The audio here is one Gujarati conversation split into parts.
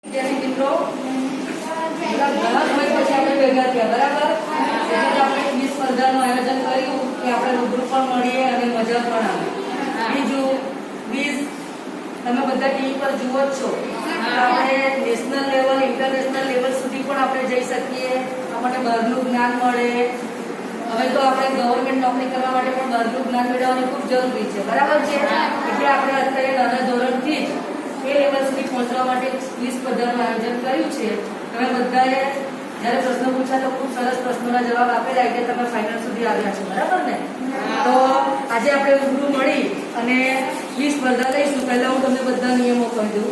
વિદ્યાર્થી મિત્રો ઘણા સમય પછી આપણે ભેગા થયા બરાબર એટલે આપણે ક્વિઝ સ્પર્ધાનું આયોજન કર્યું કે આપણે રૂબરૂ પણ મળીએ અને મજા પણ આવે બીજું ક્વિઝ તમે બધા ટીવી પર જુઓ જ છો આપણે નેશનલ લેવલ ઇન્ટરનેશનલ લેવલ સુધી પણ આપણે જઈ શકીએ આપણને બહારનું જ્ઞાન મળે હવે તો આપણે ગવર્મેન્ટ નોકરી કરવા માટે પણ બહારનું જ્ઞાન મેળવવાની ખૂબ જરૂરી છે બરાબર છે એટલે આપણે અત્યારે નાના ધોરણથી જ એ લેવલ સુધી પહોંચવા માટે ક્વિઝ સ્પર્ધાનું આયોજન કર્યું છે તમે બધાએ જ્યારે પ્રશ્નો પૂછ્યા તો ખૂબ સરસ પ્રશ્નોના જવાબ આપેલા એટલે તમે ફાઇનલ સુધી આવ્યા છો બરાબર ને તો આજે આપણે રૂબરૂ મળી અને ક્વિઝ સ્પર્ધા લઈશું પહેલા હું તમને બધા નિયમો કહી દઉં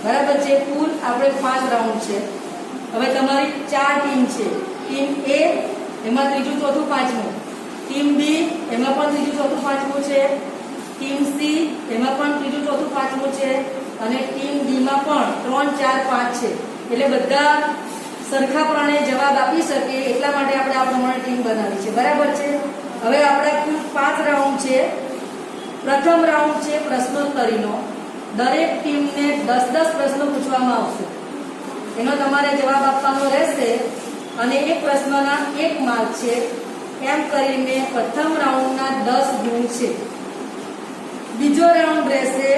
બરાબર છે કુલ આપણે 5 રાઉન્ડ છે હવે તમારી 4 ટીમ છે ટીમ એ એમાં ત્રીજું ચોથું પાંચમું ટીમ બી એમાં પણ ત્રીજું ચોથું પાંચમું છે ટીમ સી એમાં પણ ત્રીજું ચોથું પાંચમું છે અને ટીમ ડી માં પણ 3 4 5 છે એટલે બધા સરખાપણે જવાબ આપી શકે એટલા માટે આપણે આ પ્રમાણે ટીમ બનાવી છે બરાબર છે હવે આપણા કુલ 5 રાઉન્ડ છે પ્રથમ રાઉન્ડ છે પ્રશ્નોત્તરીનો દરેક ટીમને 10-10 પ્રશ્નો પૂછવામાં આવશે એનો તમારે જવાબ આપવાનો રહેશે અને એક પ્રશ્નના 1 માર્ક છે એમ કરીને પ્રથમ રાઉન્ડના 10 ગુણ છે બીજો રાઉન્ડ રહેશે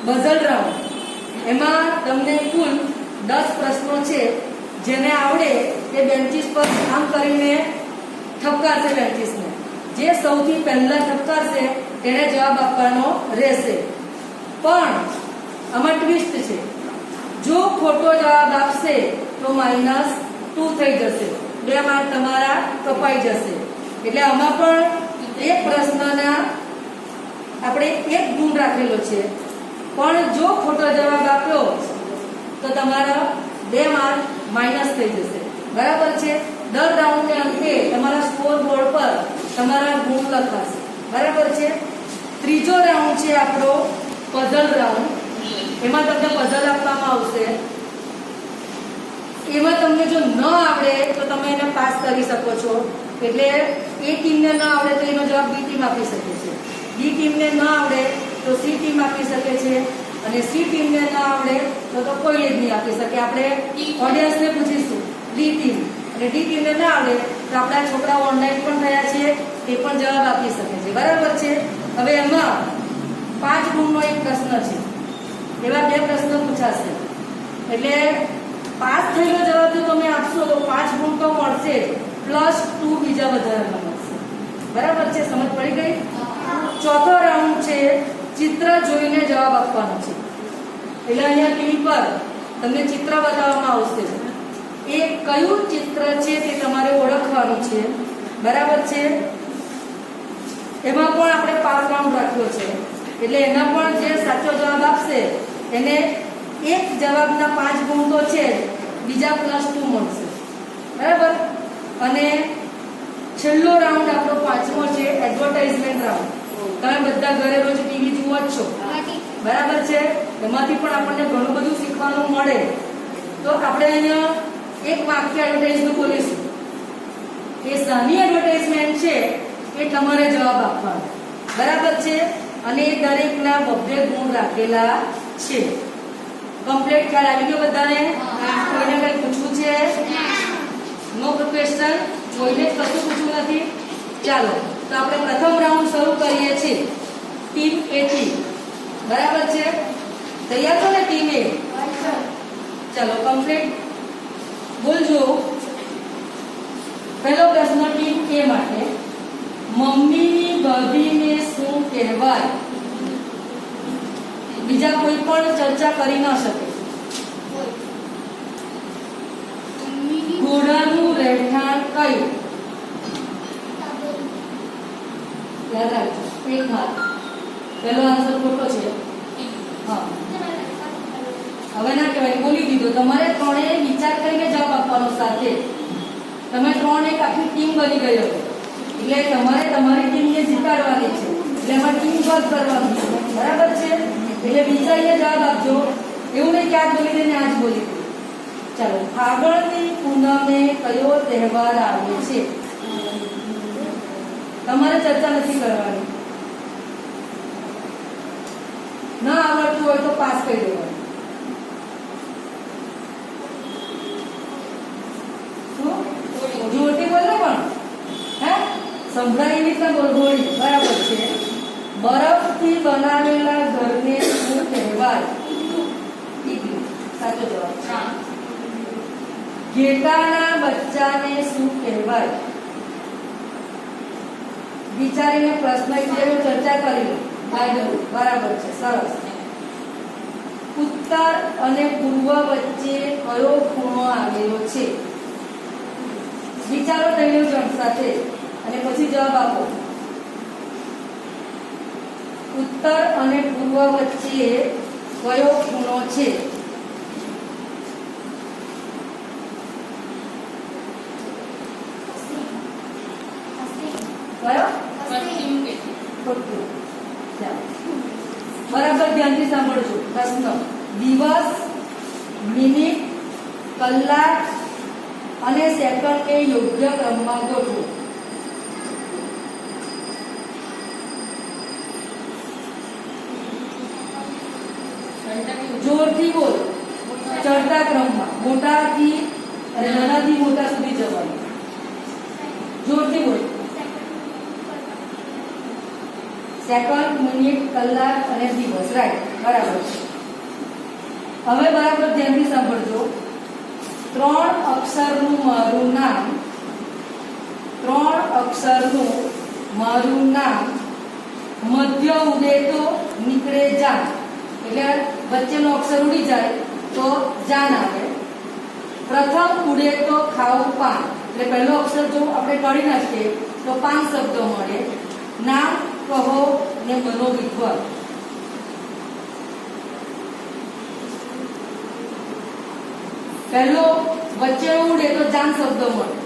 બઝલ રાઉન્ડ એમાં તમને કુલ 10 પ્રશ્નો છે જેને આવડે તે બેન્ચીસ પર આમ કરીને ઠપકારશે બેન્ચીસને જે સૌથી પહેલા ઠપકારશે તેને જવાબ આપવાનો રહેશે પણ આમાં ટ્વિસ્ટ છે જો ખોટો જવાબ આપશે તો -2 થઈ જશે 2 માર્ક તમારા કપાઈ જશે એટલે આમાં પણ એક પ્રશ્નના આપણે 1 ગુણ રાખેલો છે પણ જો ખોટો જવાબ આપ્યો તો તમારા 2 માર્ક માઈનસ થઈ જશે બરાબર છે દર રાઉન્ડને અંતે તમારા સ્કોર બોર્ડ પર તમારા ગુણ લખાશે બરાબર છે ત્રીજો રાઉન્ડ છે આપણો પઝલ રાઉન્ડ એમાં તમને પઝલ આપવામાં આવશે એમાં તમને જો ન આવડે તો તમે એને પાસ કરી શકો છો એટલે એ ટીમને ન આવડે તો એનો જવાબ બી ટીમ આપી શકે છે બી ટીમને ન આવડે તો સી ટીમ આપી શકે છે અને સી ટીમને ન આવડે તો કોઈ જ નહીં આપી શકે આપણે ઓડિયન્સને પૂછીશું ડી ટીમ અને ડી ટીમને ન આવડે તો આપણા છોકરાઓ ઓનલાઈન પણ થયા છે એ પણ જવાબ આપી શકે છે બરાબર છે હવે એમાં 5 ગુણનો એક પ્રશ્ન છે એવા 2 પ્રશ્નો પૂછાશે એટલે પાસ થયેલો જવાબ જો તમે આપશો તો 5 ગુણ તો મળશે +2 બીજા વધારાના મળશે બરાબર છે સમજ પડી ગઈ ચોથો રાઉન્ડ છે ચિત્ર જોઈને જવાબ આપવાનો છે એટલે અહીંયા ટીવી પર તમને ચિત્ર બતાવવામાં આવશે એ કયું ચિત્ર છે તે તમારે ઓળખવાનું છે બરાબર છે એમાં પણ આપણે 5 રાઉન્ડ રાખ્યો છે એટલે એના પણ જે સાચો જવાબ આપશે એને એક જવાબના 5 ગુણ તો છે બીજા +2 મળશે બરાબર અને છેલ્લો રાઉન્ડ આપણો 5મો છે એડવર્ટાઇઝમેન્ટ રાઉન્ડ તમે બધા ઘરે રોજ ટીવી જુઓ જ છો બરાબર છે એમાંથી પણ આપણને ઘણું બધું શીખવાનું મળે તો આપણે અહીંયા એક વાક્ય એડવર્ટાઇઝનું બોલીશું એ શાની એડવર્ટાઇઝમેન્ટ છે એ તમારે જવાબ આપવાનો બરાબર છે અને એ દરેકના 2 ગુણ રાખેલા છે કમ્પ્લીટ ખ્યાલ આવી ગયો બધાને કોઈને કઈ પૂછવું છે નો ક્વેશ્ચન કોઈને કશું પૂછવું નથી ચાલો તો આપણે પ્રથમ રાઉન્ડ શરૂ કરીએ છીએ ટીમ એ થી બરાબર છે તૈયાર છો ને ટીમ એ ચાલો કમ્પ્લીટ બોલજો પહેલો પ્રશ્ન ટીમ એ માટે મમ્મીની ભાભીને શું કહેવાય બીજા કોઈ પણ ચર્ચા કરી ન શકે ઘોડાનું રહેઠાણ કયું યાદ રાખજો 1 માર્ક પહેલો આન્સર ખોટો છે હા હવે ના કહેવાય બોલી દીધો તમારે ત્રણેય વિચાર કરીને જવાબ આપવાનો સાથે તમે 3 એક આખી ટીમ બની ગઈ હતો એટલે તમારે તમારી ટીમને જીતાડવાની છે એટલે એમાં ટીમ વર્ક કરવાનું છે બરાબર છે એટલે વિચારીને જવાબ આપજો એવું નહીં કે આજ બોલી દઈને આજ બોલી દે ચાલો ફાગણની પૂનમે કયો તહેવાર આવે છે તમારે ચર્ચા નથી કરવાની ન આવડતું હોય તો પાસ કરી દેવાનું સંભળાય એવી રીતના બોલગોળી બરાબર છે. બરફથી બનાવેલા ઘરને શું કહેવાય? ઈગલુ. સાચો જવાબ. ઘેટાના બચ્ચાને શું કહેવાય? વિચારીને પ્રશ્ન જેવો ચર્ચા કરી લો. બરાબર છે, સરસ. ઉત્તર અને પૂર્વ વચ્ચે કયો ખૂણો આવેલો છે? વિચારો સંયોજન સાથે અને પછી જવાબ આપો. ઉત્તર અને પૂર્વ વચ્ચે કયો ખૂણો છે? કયો? બરાબર ધ્યાનથી સાંભળજો. પ્રશ્ન: દિવસ, મિનિટ, કલાક અને સેકન્ડને યોગ્ય ક્રમમાં ગોઠવો. જોરથી બોલ. ચડતા ક્રમમાં, મોટાથી અને નાનાથી મોટા સુધી જવાનું. જોરથી બોલ. સેકન્ડ, મિનિટ, કલાક અને દિવસ. રાઈટ, બરાબર છે. હવે બરાબર ધ્યાનથી સાંભળજો. 3 અક્ષરનું મારું નામ, 3 અક્ષરનું મારું નામ, મધ્ય ઉડે તો નીકળે જાન. એટલે વચ્ચેનો અક્ષર ઉડી જાય તો જાન આવે. પ્રથમ ઉડે તો ખાવું પાન. એટલે પહેલો અક્ષર જો આપણે કાઢી નાખીએ તો પાન શબ્દ મળે. નામ કહો ને બનો વિદ્વાન. પહેલો વચ્ચે ઉડે તો જાન શબ્દ મળે.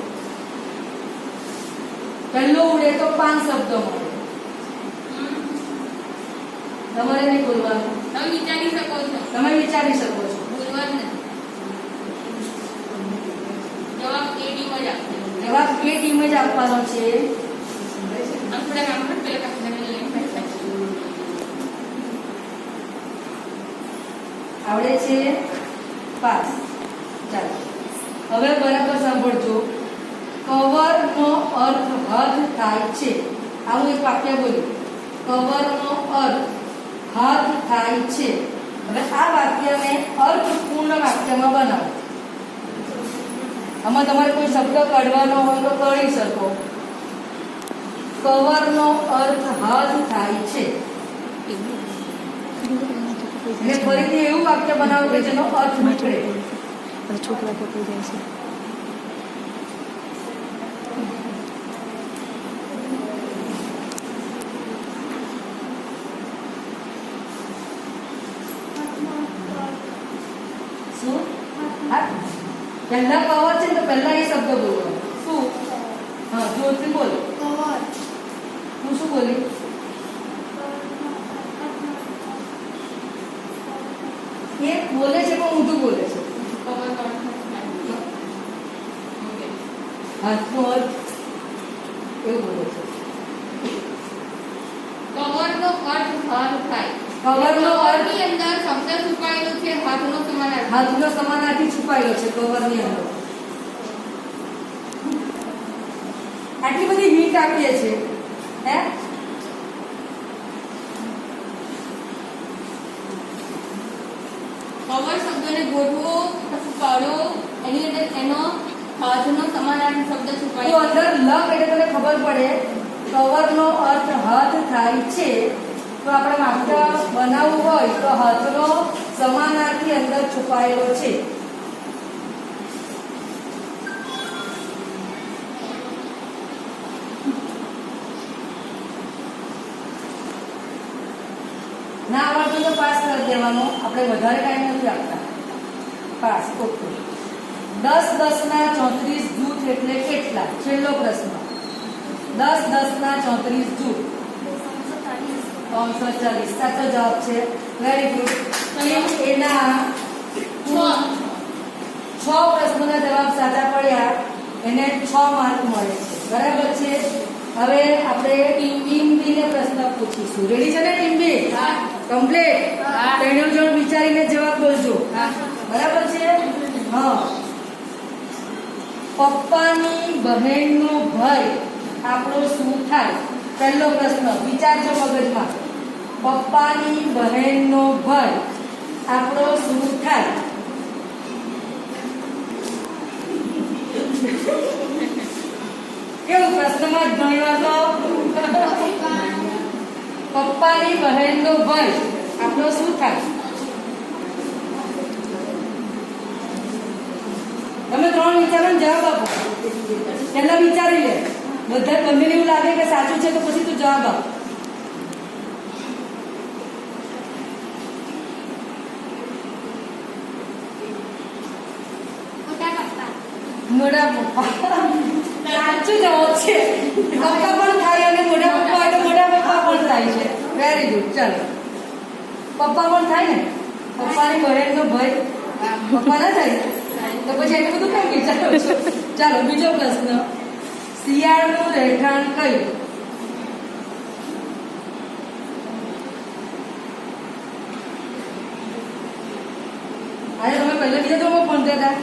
પહેલો ઉડે તો પાન શબ્દ મળે. તમારે નહીં બોલવાનું. તમે વિચારી શકો છો. તમે વિચારી શકો છો. બોલવાનું નથી. જવાબ એ ટીમ જ આપશે. જવાબ એ ટીમ જ આપવાનો છે. આપણે નામ પણ પેલા કાકડાને લઈને બેઠા છીએ. આવડે છે? પાસ. ચાલો હવે બરાબર સાંભળજો. કવરનો અર્થ હદ થાય છે. આવું એક વાક્ય બોલ્યું. કવરનો અર્થ હદ થાય છે. હવે આ વાક્યને અર્થપૂર્ણ વાક્યમાં બનાવો. આમાં તમારે કોઈ શબ્દ કાઢવાનો હોય તો કાઢી શકો. કવરનો અર્થ હદ થાય છે. એટલે ફરીથી એવું વાક્ય બનાવો કે જેનો અર્થ નીકળે. છોકરા પકડી જાય છે. શું? હા, પહેલા કવર છે તો પહેલા એ શબ્દ બોલો. શું? હા, જોરથી બોલો. કવર. હું શું બોલી? એ બોલે છે પણ ઊંધું બોલે છે. કવર કરવાનું નથી. ઓકે. હાથનો અર્થ એવું બોલે છે. કવરનો અર્થ હાથ થાય. કવરનો અર્થ કવરની અંદર શબ્દ છુપાયેલો છે. હાથનો સમાનાર્થી. હાથનો સમાનાર્થી છુપાયેલો છે કવરની અંદર. આટલી બધી હિન્ટ આપીએ છે. હે? કવર શબ્દને ગોઠવો, પછી કાઢો, એની અંદર એનો હાથનો સમાનાર્થી શબ્દ તો છુપાયેલો છે. અંદર લખ એટલે તને ખબર પડે કવરનો અર્થ હાથ થાય છે. તો આપણે વાક્ય બનાવવું હોય તો હાથનો સમાનાર્થી અંદર છુપાયેલો છે. ના આવડતું તો પાસ કરી દેવાનો. આપણે વધારે ટાઈમ નથી આપતા. પાસ. ઓકે. 10 10 ના 34 જૂથ એટલે કેટલા? છેલ્લો પ્રશ્ન. 10 10 ના 34 જૂથ 340. સાચો જવાબ છે. Very good. એના 6 પ્રશ્નોના જવાબ સાચા પડ્યા. એને 6 માર્ક મળે છે. બરાબર છે. હવે આપણે ટીમ બી ને પ્રશ્ન પૂછીશું. રેડી છે ને ટીમ બી? હા. કમ્પ્લીટ? હા. ત્રણેય જણ વિચારીને જવાબ બોલજો. હા. બરાબર છે? હા. પપ્પાની બહેનનો ભાઈ આપણો શું થાય? પહેલો પ્રશ્ન વિચારજો મગજમાં. પપ્પાની બહેનનો ભાઈ આપણો શું થાય? કેવું પ્રશ્નમાં જ ગણ્યો તો પપ્પાની બહેનનો ભાઈ આપણો શું થાય? તમે ત્રણ વિચારો જવાબ આપો. પહેલા વિચારી લે. બધા તમને એવું લાગે કે સાચું છે તો પછી તું જવાબ આપ. મોટા પપ્પા સાચું જવાબ છે. પપ્પા પણ થાય અને મોટા પપ્પા હોય તો મોટા પપ્પા પણ થાય છે. Very good. ચાલો પપ્પા પણ થાય ને. પપ્પાની બહેનનો ભાઈ પપ્પા ના થાય તો પછી એટલું બધું કેમ વિચારો છો? ચાલો બીજો પ્રશ્ન. શિયાળનું રહેઠાણ કયું? આજે તમે પહેલા બીજા તો પણ હતા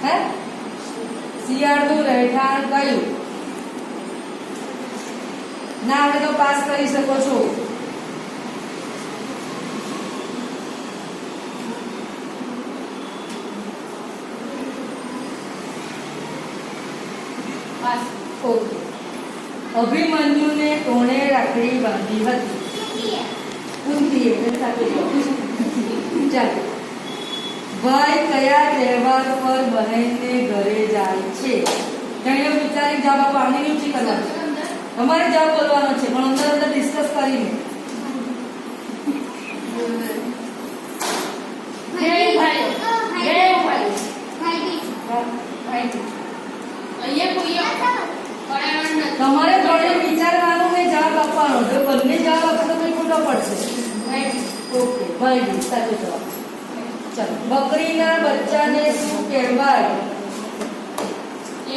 હે? શિયાળનું રહેઠાણ કયું? ના આવે તો પાસ કરી શકો છો. ઓકે. અભિમન્યુને કોણે રાખડી બાંધી હતી? કુંતીએ. ચાલો ભાઈ કયા તહેવાર પર બહેનને ઘરે જાય છે? તેને વિચારી જવાબ આપો. આની ઊંચી કરવાની તમારે જવાબ બોલવાનો છે પણ અંદર અંદર ડિસ્કસ કરીને. તમારે ત્રણે વિચારવાનું ને જવાબ આપવાનો. જો બંને જવાબ આપો તો કંઈ ખોટો પડશે. ઓકે ભાઈ સાચો જવાબ. ચાલો બકરીના બચ્ચાને શું કહેવાય?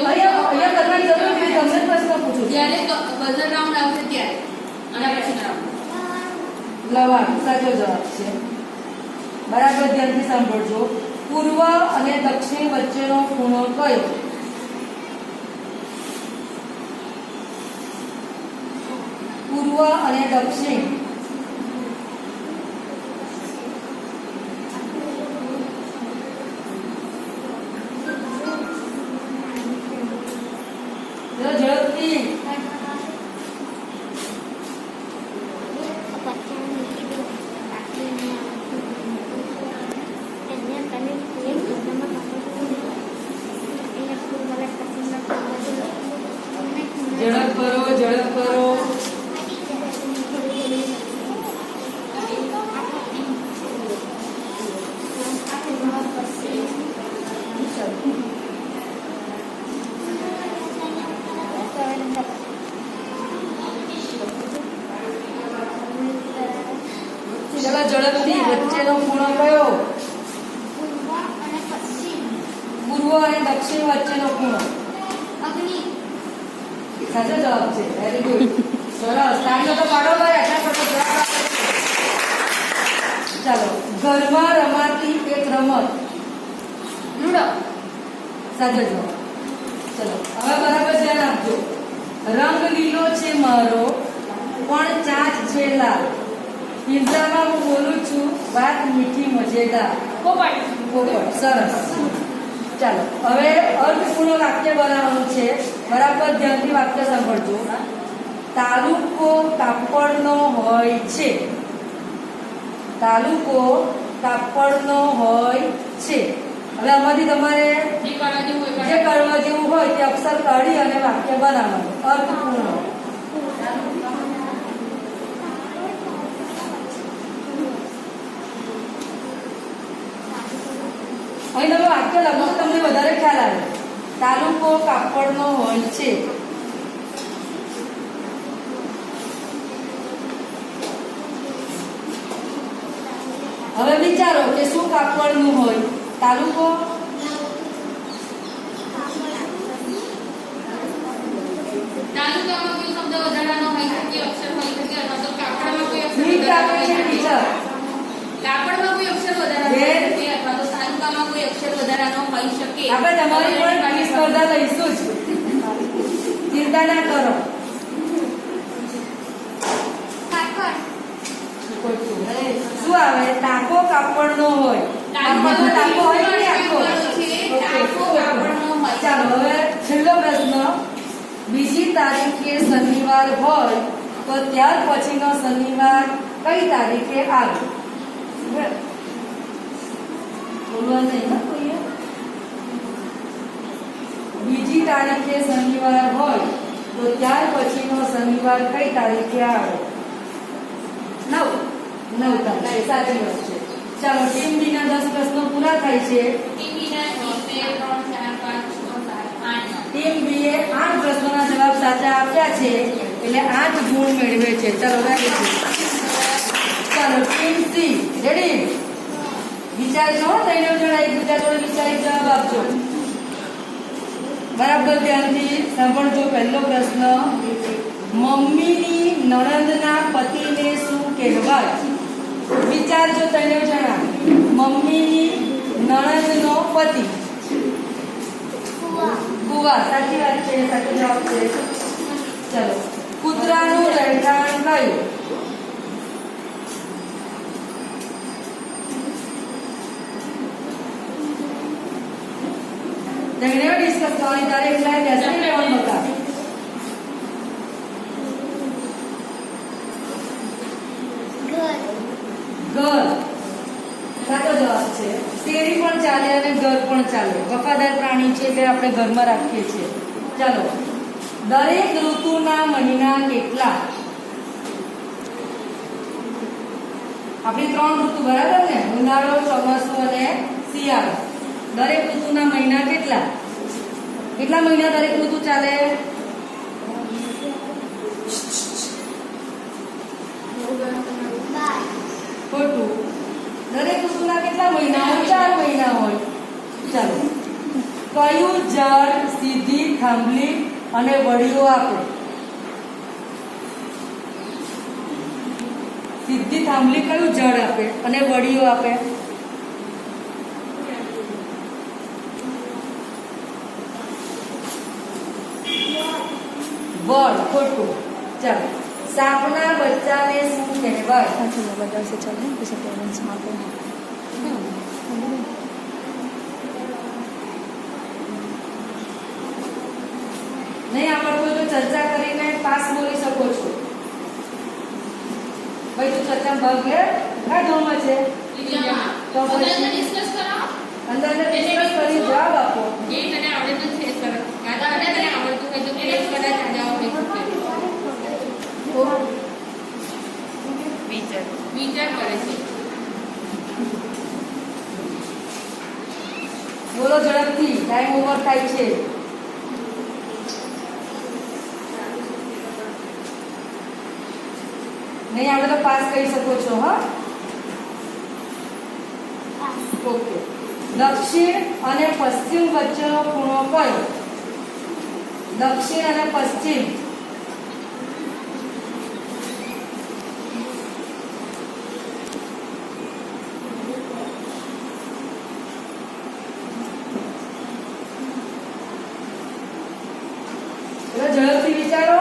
અહીંયા કરવાની જરૂર નથી. તમને પ્રશ્ન પૂછું. જ્યારે બઝર રાઉન્ડ આવશે ત્યારે અને પછી રાઉન્ડ. લવાણ સાચો જવાબ છે. બરાબર ધ્યાનથી સાંભળજો. પૂર્વ અને દક્ષિણ વચ્ચેનો ખૂણો કયો? પૂર્વ અને દક્ષિણ ઝડપથી. ઝડપ કરો ઝડપ કરો. ચલો ઝડપથી. વચ્ચેનો ખૂણો કયો? પૂર્વ અને દક્ષિણ વચ્ચેનો ખૂણો. સાચો જવાબ છે. Very good. સરસ. તાળીઓ તો પાડો ભાઈ. આટલા ફટો જવાબ આપો. ચાલો ઘરમાં રમાતી એક રમત. લૂડો. સાચો જવાબ. ચલો હવે બરાબર ધ્યાન આપજો. રંગ લીલો છે મારો પણ ચાંચ છે લાલ. પિંજરામાં હું બોલું છું વાત મીઠી મજેદાર. પોપટ. સરસ. ચાલો હવે અર્થપૂર્ણ વાક્ય બનાવવાનું છે. બરાબર ધ્યાનથી વાક્ય સાંભળજો. તાલુકો કાપડનો હોય છે. તાલુકો કાપડનો હોય છે. હવે આમાંથી તમારે જે કરવા જેવું હોય તે અક્ષર કાઢી અને વાક્ય બનાવવાનું. અર્થપૂર્ણ. અહીં તમે વાક્ય લખો તમને વધારે ખ્યાલ આવે. તાલુકો કાપડનો હોય છે. હવે વિચારો કે શું કાપડનું હોય? તાલુકો તાલુકામાં કોઈ શબ્દ વધારાનો હોય શકે, અક્ષર હોય શકે અથવા તો કાપડમાં કોઈ અક્ષર મીઠ કાપડ છે વધારાનો ટીચર. કાપડમાં કોઈ અક્ષર વધારાનો હોય શકે અથવા તો તાલુકામાં કોઈ અક્ષર વધારાનો હોઈ શકે. આપણે તમારી પણ સ્પર્ધા લઈશું જ. ચિંતા ના કરો. કાપડનો હોય. કાપડનો ટાંકો હોય કે નહીં આખો? ઓકે. ચાલો હવે છેલ્લો પ્રશ્ન. બીજી તારીખે શનિવાર હોય તો ત્યાર પછીનો શનિવાર કઈ તારીખે આવે? બોલવા નહીં ને કોઈએ? બીજી તારીખે શનિવાર હોય તો ત્યાર પછીનો શનિવાર કઈ તારીખે આવે? 9 તારીખે. સાચી વાત છે. ચાલો ટીમ બી ના 10 પ્રશ્નો પૂરા થાય છે. ટીમ બી એ 8 પ્રશ્નોના જવાબ સાચા આપ્યા છે એટલે 8 ગુણ મેળવે છે. ચાલો રેડી છે. ચાલો ટીમ સી રેડી? વિચારજો ત્રણેય જણા એકબીજા જોડે વિચારી જવાબ આપજો. બરાબર ધ્યાનથી સાંભળજો. પહેલો પ્રશ્ન, મમ્મીની નણંદના પતિને શું કહેવાય? વિચારજો ત્રણેય જણા. મમ્મીની નણંદનો પતિ. કુવા. સાચી વાત છે. સાચો જવાબ છે. ચલો. કૂતરાનું રહેઠાણ કયું? જઈને ડિસ્કસ કરવાની તારે એકલા બેસી રહેવાનું હતા. ઘર. સાચો જવાબ છે. શેરી પણ ચાલે અને ઘર પણ ચાલે. વફાદાર પ્રાણી છે એટલે આપણે ઘરમાં રાખીએ છીએ. ચાલો. દરેક ઋતુના મહિના કેટલા? આપણી 3 ઋતુ બરાબર ને? ઉનાળો, ચોમાસું અને શિયાળો. દરેક ઋતુના મહિના કેટલા? કેટલા મહિના દરેક ઋતુ ચાલે? ખોટું. દરેક ઋતુના કેટલા મહિના હોય? 4 મહિના હોય. ચાલો. કયું ઝાડ સીધી થાંભલી અને વડીઓ આપે? સીધી થાંભલી કયું ઝાડ આપે અને વડીઓ આપે? વડ. ખોટું. ચાલો. સાપના બચ્ચાને શું કહેવાય? સાચું બતાવશે. ચાલો પછી પેરેન્ટ્સમાં આપણે નહીં આવડતું તો ચર્ચા કરીને પાસ બોલી શકો છો. ભાઈ તું ચર્ચામાં ભાગ લે. કયા ધોરણમાં છે? તો પછી ડિસ્કસ કરો. અંદર ડિસ્કસ કરી જવાબ આપો. એ તને આવડે તો છે સર. કાકા તને આવડતું હોય તો પ્લીઝ કદાચ આજે આવડે તો વિચાર કરે છે. બોલો ઝડપથી. ટાઈમ ઓવર થાય છે. નહીં આવડે તો પાસ કરી શકો છો. હા, ઓકે. દક્ષિણ અને પશ્ચિમ વચ્ચેનો ખૂણો કયો? દક્ષિણ અને પશ્ચિમ. ઝડપથી વિચારો.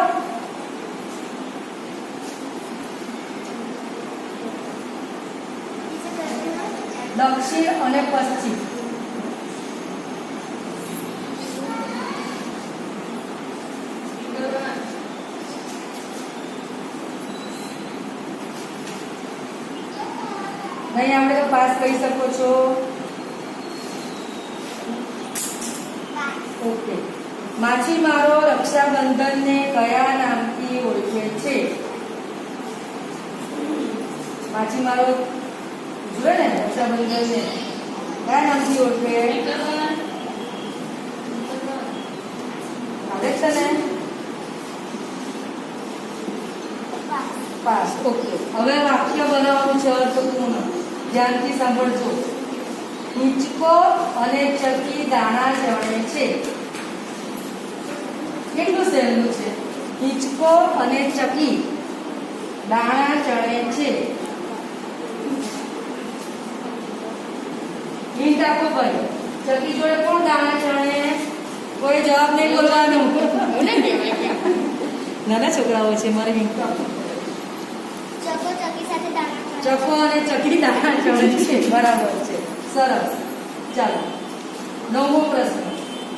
દક્ષિણ અને પશ્ચિમ. નહીં આપણે તો પાસ કરી શકો છો. ઓકે. માછીમારો રક્ષાબંધનને કયા નામથી ઓળખે છે? માછીમારો જોયે ને રક્ષાબંધનને કયા નામથી ઓળખે? આવે છે ને? પાસ. ઓકે. હવે વાક્ય બનાવવાનું છે અર્થપૂર્ણ. ધ્યાનથી સાંભળજો. હિંચકો અને ચકી દાણા ચણે છે. કેટલું સહેલું છે. હિંચકો અને ચકી દાણા ચણે છે. હિંટ આપો ભાઈ. ચકી જોડે કોણ દાણા ચણે? કોઈ જવાબ નહીં બોલવાનો. નાના છોકરાઓ છે. મારે હિંટ આપો. ચકો ચકી સાથે દાણા ચકો અને ચકલી દાણા ચડે છે. બરાબર છે, સરસ. ચાલો, 9મો પ્રશ્ન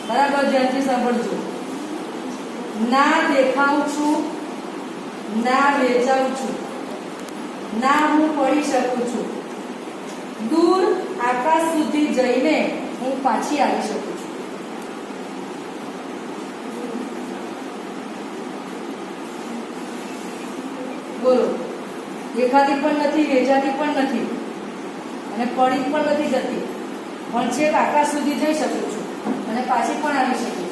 બરાબર ધ્યાનથી સાંભળજો. ના દેખાઉં છું, ના વેચાઉં છું, ના હું પડી શકું છું, દૂર આકાશ સુધી જઈને હું પાછી આવી શકું છું. બોલો. દેખાતી પણ નથી, વેચાતી પણ નથી અને પડી પણ નથી જતી, પણ છેક આકાશ સુધી જઈ શકું છું અને પાછી પણ આવી શકું છું.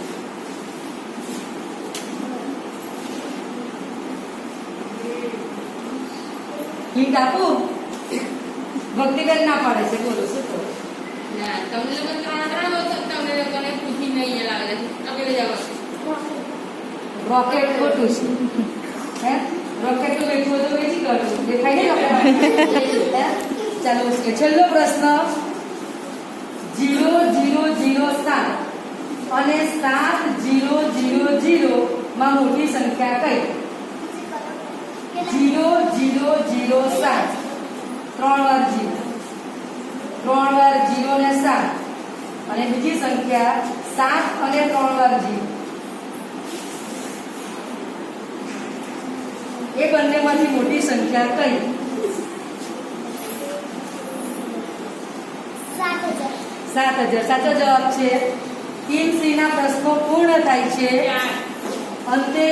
હિંટ આપું? ભક્તિબેન ના પાડે છે. બોલો શું કહો? ના, તમને લોકો ત્રણ હો તો તમને લોકોને પૂછી નહીં લાગે છે. તમે જવાબ રોકેટ ખોટું છે. હે રોકેટ તો વેચવું તો વેચી કાઢું. દેખાય નહીં આપણે. ચાલો, છેલ્લો પ્રશ્ન. 0007 અને 7000 માં મોટી સંખ્યા કઈ? 0007 ત્રણ વાર 0 ને 7 અને બીજી સંખ્યા 7 અને 3 વાર 0. એ બંનેમાંથી મોટી સંખ્યા કઈ? 7000. સાચો જવાબ છે. ટીમ સી ના પ્રશ્નો પૂર્ણ થાય છે. અંતે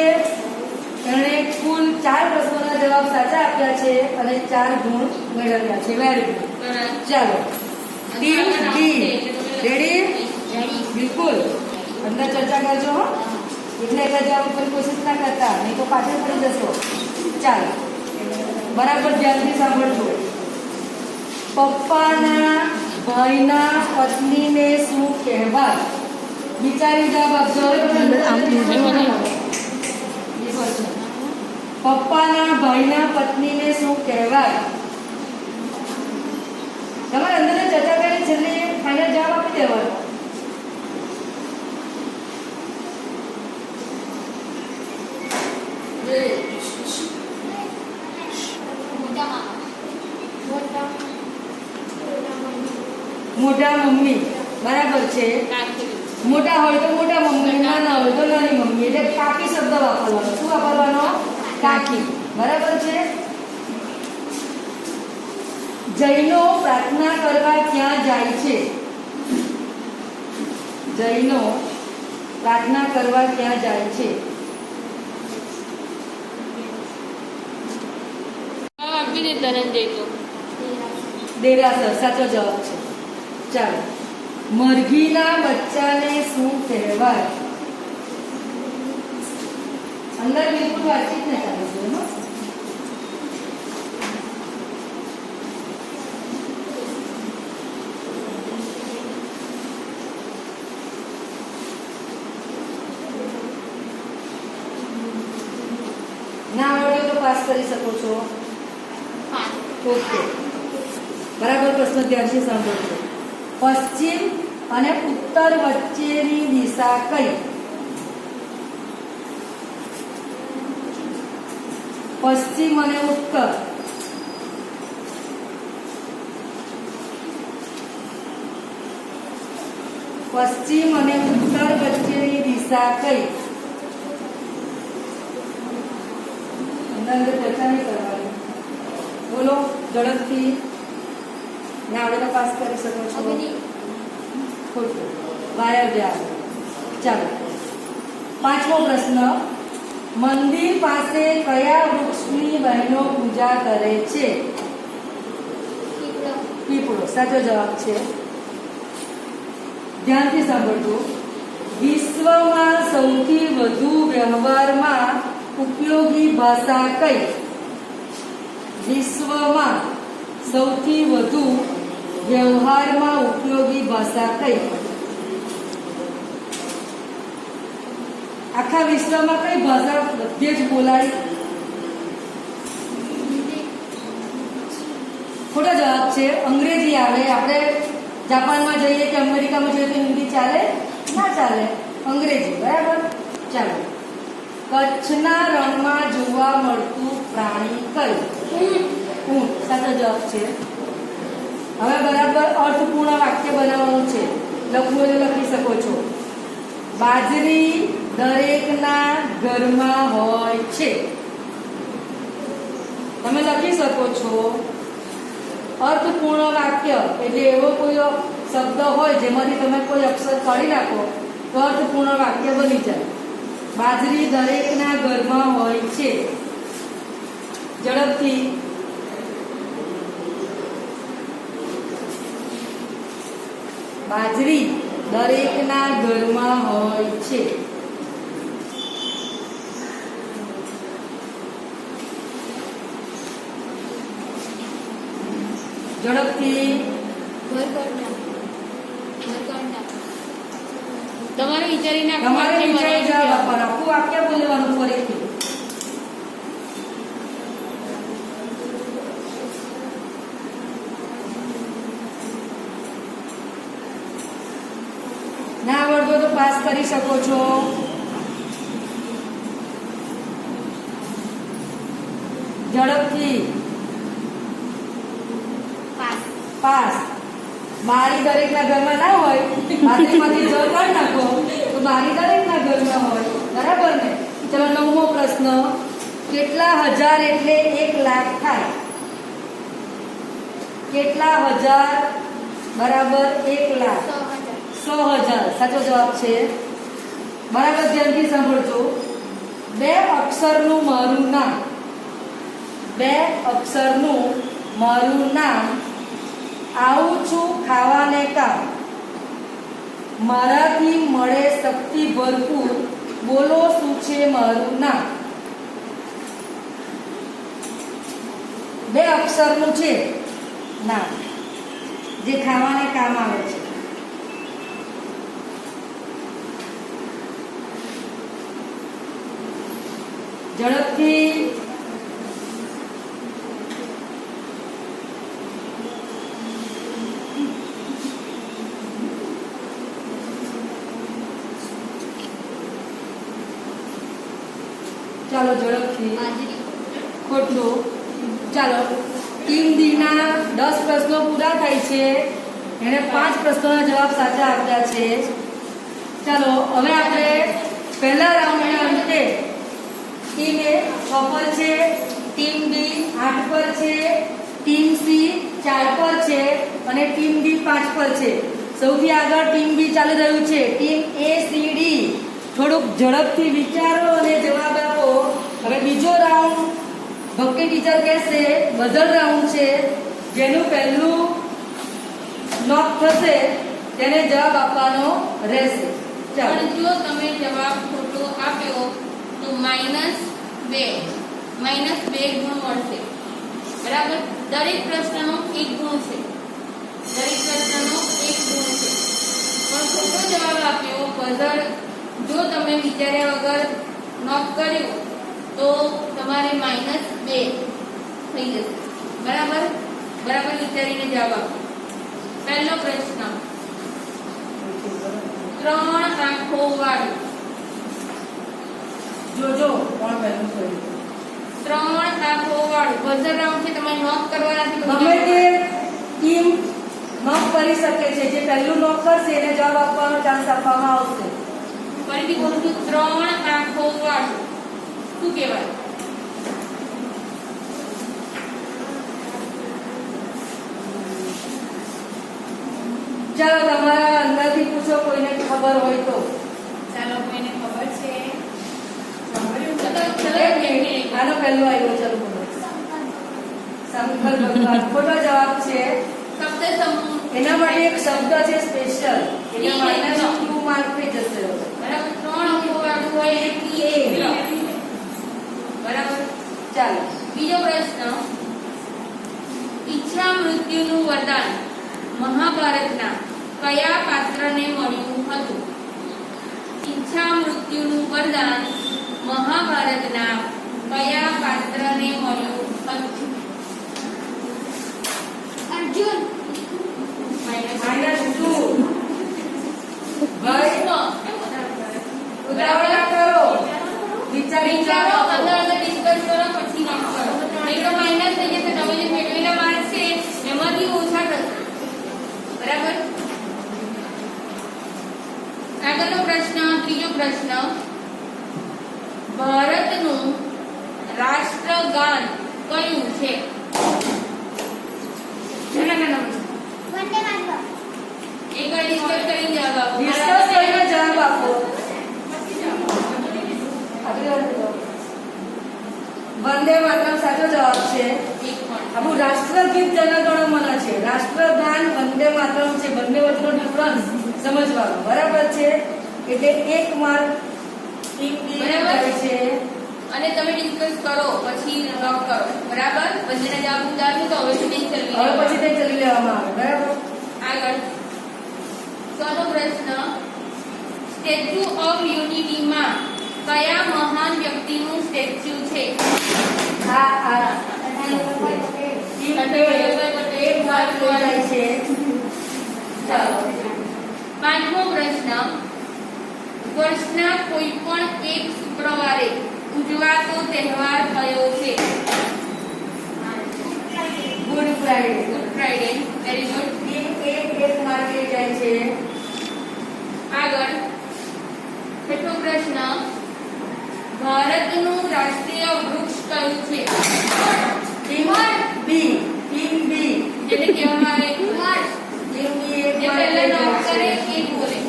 એણે કુલ 4 પ્રશ્નોના જવાબ સાચા આપ્યા છે અને 4 ગુણ મેળવ્યા છે. Very good. ચાલો, ટીમ ડી રેડી? બિલકુલ. અંદર ચર્ચા કરજો હો. એટલે જવાબ આપવાની કોશિશ ના કરતા, નહીં તો પાછળ પડી જશો. ચાલો, બરાબર ધ્યાનથી સાંભળજો. પપ્પાના ભાઈના પત્નીને શું કહેવાય? વિચારી જવાબ આપજો. પપ્પાના ભાઈના પત્નીને શું કહેવાય? તમારે અંદર ચર્ચા કરી છેલ્લે ફાઇનલ જવાબ આપી દેવાનો. મોટા મમ્મી. બરાબર છે. મોટા હોય તો મોટા મમ્મી, નાના હોય તો નાની મમ્મી. એટલે કાકી શબ્દ વાપરવાનો. શું વાપરવાનો? કાકી. બરાબર છે. જૈનો પ્રાર્થના કરવા ક્યાં જાય છે? જૈનો પ્રાર્થના કરવા ક્યાં જાય છે? આપી દે ધનંજય તો. દેરાસર. સાચો જવાબ છે. ચાલો, મરઘીના બચ્ચાને શું કહેવાય? અંદર બિલકુલ વાતચીત ન ચાલુ છે. ના આવડે તો પાસ કરી શકો છો. ઓકે, બરાબર. પ્રશ્ન ધ્યાનથી સાંભળજો. પશ્ચિમ અને ઉત્તર વચ્ચેની દિશા કઈ? પશ્ચિમ અને ઉત્તર. પશ્ચિમ અને ઉત્તર વચ્ચેની દિશા કઈ? અંદર ચર્ચા નહીં કરવાની. બોલો ઝડપથી. ના આવડે તો પાસ કરી શકો છો. ખોટું. વાયવ્ય. ચાલો, 5મો પ્રશ્ન. મંદિર પાસે કયા વૃક્ષની બહેનો પૂજા કરે છે? પીપળો. સાચો જવાબ છે. ધ્યાનથી સાંભળજો. વિશ્વમાં સૌથી વધુ વ્યવહારમાં ઉપયોગી ભાષા કઈ? વિશ્વમાં સૌથી વધુ વ્યવહારમાં ઉપયોગી ભાષા કઈ? આખા વિશ્વમાં કઈ ભાષા બધે જ બોલાય? ખોટો જવાબ છે. અંગ્રેજી આવે. આપણે જાપાનમાં જઈએ કે અમેરિકામાં જઈએ તો હિન્દી ચાલે? ના ચાલે. અંગ્રેજી. બરાબર. ચાલો, કચ્છના રણમાં જોવા મળતું પ્રાણી કયું? ઊંટ સાચો જવાબ છે. હવે બરાબર અર્થપૂર્ણ વાક્ય બનાવવાનું છે. લખવું હોય તો લખી શકો છો. બાજરી દરેકના ઘરમાં હોય છે. તમે લખી શકો છો. અર્થપૂર્ણ વાક્ય એટલે એવો કોઈ શબ્દ હોય જેમાંથી તમે કોઈ અક્ષર કાઢી નાખો તો અર્થપૂર્ણ વાક્ય બની જાય. બાજરી દરેકના ઘરમાં હોય છે. ઝડપથી બાજરી દરેકના ઘરમાં હોય છે. ઝડપથી તમારે વિચારીને તમારે વિચારી જવાબ આપવાનો. આખું વાક્ય બોલવાનું ફરીથી. ના આવડતો તો પાસ કરી શકો છો. ઝડપથી પાસ. બારી દરેકના ઘરમાં ના હોય. બારીમાંથી જળ કાઢી નાખો તો બારી દરેકના ઘરમાં હોય. બરાબર ને? ચલો 9મો પ્રશ્ન. કેટલા હજાર એટલે 1 લાખ થાય? કેટલા હજાર બરાબર 1 લાખ? 100,000 સાચો જવાબ છે. બરાબર ધ્યાનથી સાંભળજો. 2 અક્ષરનું મારું નામ. 2 અક્ષરનું મારું નામ. આવું છું ખાવાને કામ. મારાથી મળે શક્તિ ભરપૂર. બોલો શું છે મારું નામ? 2 અક્ષરનું છે નામ જે ખાવાને કામ આવે છે. ઝડપથી ચાલો ઝડપથી. ખોટું. ચાલો ટીમ દીના 10 પ્રશ્નો પૂરા થાય છે. એને 5 પ્રશ્નોના જવાબ સાચા આપ્યા છે. ચાલો હવે આપણે પહેલા રાઉન્ડના અંતે ટીમ એ 6 પર છે, ટીમ બી 8 પર છે, ટીમ સી 4 પર છે અને ટીમ ડી 5 પર છે. સૌથી આગળ ટીમ બી ચાલી રહ્યું છે. ટીમ એ સી ડી થોડુંક ઝડપથી વિચારો અને જવાબ આપો. હવે બીજો રાઉન્ડ ભક્તિ ટીચર કહેશે બઝર રાઉન્ડ છે. જેનું પહેલું નોક થશે તેને જવાબ આપવાનો રહેશે. ચાલો. પણ જો તમે જવાબ ખોટો આપ્યો તો -2 ગુણ મળશે. બરાબર? દરેક પ્રશ્નનો 1 ગુણ છે. દરેક પ્રશ્નનો 1 ગુણ છે. પણ ખોટો જવાબ આપ્યો બઝર જો તમે વિચાર્યા વગર નોક કર્યું તો તમારે -2 થઈ જશે. બરાબર? બરાબર વિચારીને જવાબ આપો. પહેલો પ્રશ્ન. 3 આંખો વાળું. જોજો કોણ પહેલું કર્યું. 3 આંખો વાળું. બઝર રાઉન્ડ છે. તમારે નોક કરવાના છે. ગમે તે ટીમ નોક કરી શકે છે. જે પહેલું નોક કરશે એને જવાબ આપવાનો ચાન્સ આપવામાં આવશે. ફરીથી બોલું છું. 3 આંખો વાળું શું કહેવાય? ચાલો તમારા અંદરથી પૂછો કોઈને ખબર હોય તો. ચાલો કોઈને ખબર છે? આનો પહેલો આવ્યો. ચાલો બોલો. સંકલ્પ ભગવાન. ખોટો જવાબ છે. શબ્દ સમૂહ. એના માટે એક શબ્દ છે સ્પેશિયલ. એના -2 માર્ક થઈ જશે. બરાબર? 3 આંખો વાળું હોય એટલે બરાબર. ચાલો બીજો પ્રશ્ન. ઈચ્છા મૃત્યુનું વરદાન મહાભારતના કયા પાત્રને મળ્યું હતું? ઈચ્છા મૃત્યુનું વરદાન મહાભારતના કયા પાત્રને મળ્યું હતું? અર્જુન. -2 ભાઈ ઉતાવળ ના કરો. વિચારો અંદર ડિસ્કસ કરો પછી નોટ કરો. નહીં તો માઇનસ થઈ જશે. તમે જે રાષ્ટ્રગાન કયું છે? એક વાર ડિસ્કસ કરીને જવાબ આપો. ડિસ્કસ કરીને જવાબ આપો. વંદે માતરમ સાચો જવાબ છે. એક પણ. આપણું રાષ્ટ્રગીત જનગણ મન છે. રાષ્ટ્રગાન વંદે માતરમ છે. બંને વચ્ચેનો ડિફરન્સ સમજવાનો. બરાબર છે? એટલે એક માર્ક બરાબર. છે. અને તમે ડિસ્કસ કરો પછી લોક કરો. બરાબર? બંનેના જવાબ ઉતારજો તો હવે સુધી ચલવી હવે લેવાનું. પછી તે ચલી લેવામાં આવે. બરાબર. આગળ ચોથો પ્રશ્ન, સ્ટેચ્યુ ઓફ યુનિટીમાં કયા મહાન વ્યક્તિનું સ્ટેચ્યુ છે? આ એક માર્ક જાય છે. ચાલો. પાંચમો પ્રશ્ન, વર્ષના કોઈ પણ એક શુક્રવારે ઉજવાતો તહેવાર કયો છે? Good Friday. Good Friday. Very good. એક માર્ક જાય છે. આગળ છઠ્ઠો પ્રશ્ન, ભારતનું રાષ્ટ્રીય વૃક્ષ કયું છે? ટીમ બી. જેને કહેવામાં આવે ટીમ બી એક જે માર્ક પહેલા નોટ કરે જાય છે. એ બોલે.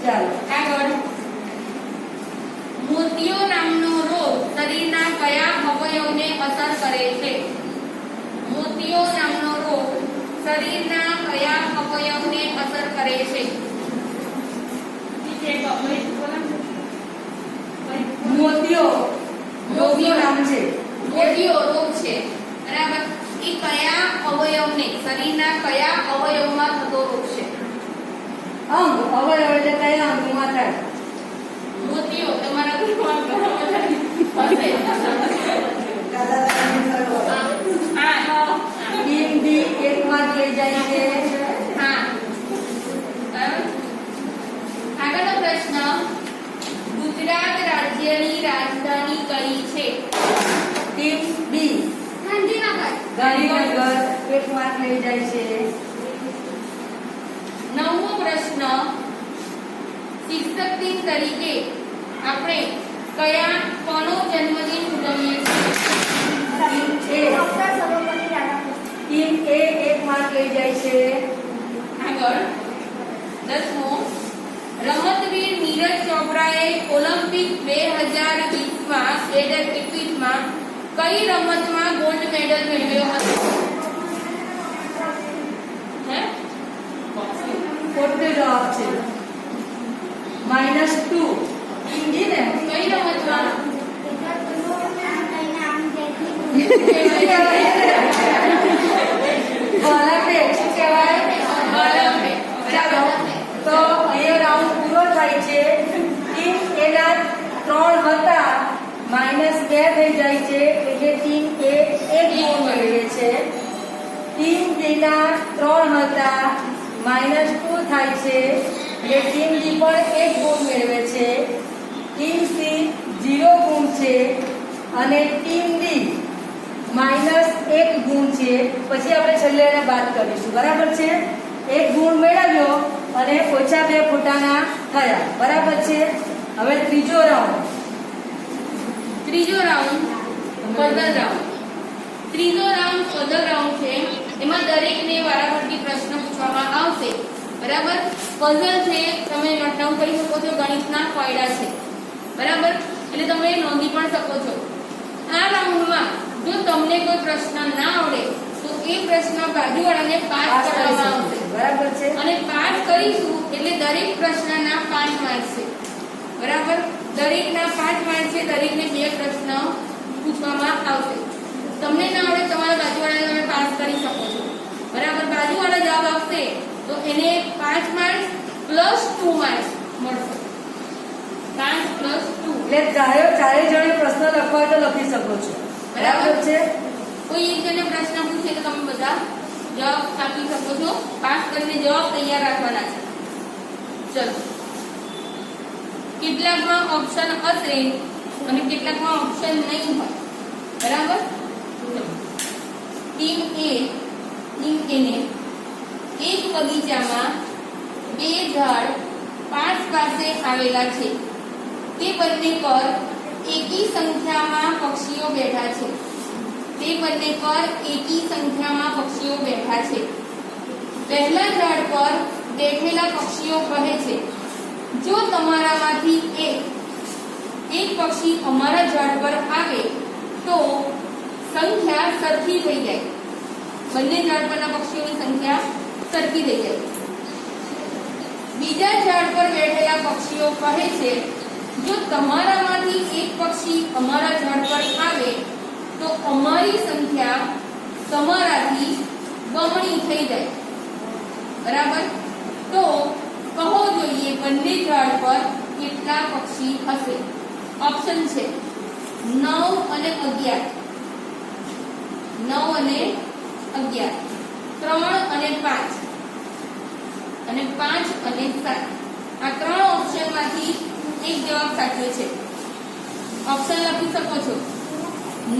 ચાલો. આગળ મોતિયો નામનો રોગ શરીરના કયા અવયવને અસર કરે છે? મોતિયો નામનો રોગ શરીરના કયા અવયવને અસર કરે છે? મોતિયો રોગનું નામ છે. મોતિયો રોગ છે. બરાબર? એ કયા અવયવને, શરીરના કયા અવયવમાં થતો રોગ છે? અંગ અવયવ એટલે કયા અંગમાં થાય? મોતિયો તમારા ઘરમાં ઘણા બધા હશે. હા. ટીમ બી એક માર્ક લઈ જાય છે. હા. બરાબર? આગળનો પ્રશ્ન, ગુજરાત રાજ્યની રાજધાની કઈ છે? ટીમ બી ગાંધીનગર એક માર્ક લઈ જાય છે. નવમો પ્રશ્ન, શિક્ષક દિન તરીકે આપણે કયા કોનો જન્મદિન ઉજવીએ છીએ? ટીમ એ એક માર્ક લઈ જાય છે. આગળ દસમો, રમતવીર નીરજ ચોપરાએ ઓલિમ્પિક 2021માં કઈ રમતમાં ગોલ્ડ મેડલ મેળવ્યો હતો? હે? ખોટો જવાબ છે. -2. હિન્દી ને કઈ રમતમાં? ઓલિમ્પિક શું કહેવાય? ઓલિમ્પિક. ચાલો તો અહીંયા રાઉન્ડ પૂરો થાય છે. ટીમ એના 3 હતા, -2 થઈ જાય છે એટલે ટીમ એ એક ગુણ મેળવે છે. ટીમ બીના 3 હતા, -2 થાય છે એટલે ટીમ બી પણ એક ગુણ મેળવે છે. ટીમ સી 0 ગુણ છે અને ટીમ ડી -1 ગુણ છે. પછી આપણે છેલ્લે એને બાદ કરીશું. બરાબર છે? એક ગુણ મેળવ્યો અને ઓછા 2 ખોટાના થયા. બરાબર છે? હવે ત્રીજો રાઉન્ડ. ત્રીજો રાઉન્ડ પઝલ રાઉન્ડ. ત્રીજો રાઉન્ડ પઝલ રાઉન્ડ છે. એમાં દરેકને વારાફરતી પ્રશ્ન પૂછવામાં આવશે. બરાબર? પઝલ છે, તમે નોટ ડાઉન કરી શકો છો, ગણિતના ફાયદા છે. બરાબર? એટલે તમે નોંધી પણ શકો છો. આ રાઉન્ડમાં જો તમને કોઈ પ્રશ્ન ના આવડે તો એ પ્રશ્ન બાજુવાળાને પાસ કરવામાં આવશે. બરાબર છે? અને પાસ કરીશું એટલે દરેક પ્રશ્નના 5 માર્ક્સ છે. બરાબર? દરેકના 5 માર્ક્સ છે. દરેકને 2 પ્રશ્ન પૂછવામાં આવશે. તમને ના આવડે તમારા બાજુવાળાને તમે પાસ કરી શકો છો. બરાબર? બાજુવાળા જવાબ આપશે તો એને 5 માર્ક્સ પ્લસ 2 માર્ક્સ મળશે. 5 પ્લસ 2. એટલે ચારે જણે પ્રશ્ન લખવા હોય તો લખી શકો છો. બરાબર છે? કોઈ એક જણે પ્રશ્ન પૂછે તો તમે બધા જવાબ આપી શકો છો. પાસ કરીને જવાબ તૈયાર રાખવાના છે. ચલો, કેટલાકમાં ઓપ્શન હશે અને કેટલાકમાં ઓપ્શન નહીં હોય. બરાબર? ટીમ એ ને એક બગીચામાં 2 ઝાડ 5 પાસે આવેલા છે. તે બંને પર એકી સંખ્યામાં પક્ષીઓ બેઠા છે તે બંને પર એકી સંખ્યામાં પક્ષીઓ બેઠા છે. પહેલા ઝાડ પર બેઠેલા પક્ષીઓ કહે છે, જો તમારામાંથી એક પક્ષી અમારા ઝાડ પર આવે તો સંખ્યા સરખી થઈ જાય. બંને ઝાડ પરના પક્ષીઓની સંખ્યા સરખી થઈ જાય. બીજા ઝાડ પર બેઠેલા પક્ષીઓ કહે છે, જો તમારામાંથી એક પક્ષી અમારા ઝાડ પર આવે તો અમારી સંખ્યા તમારાથી બમણી થઈ જાય. બરાબર? તો કહો જોઈએ બંને ઝાડ પર કેટલા પક્ષી હશે? ઓપ્શન છે 9 અને 11, 9 અને 11, 3 અને 5 અને 5 અને 7. આ ત્રણ ઓપ્શનમાંથી એક જવાબ સાચો છે. ઓપ્શન લખી શકો છો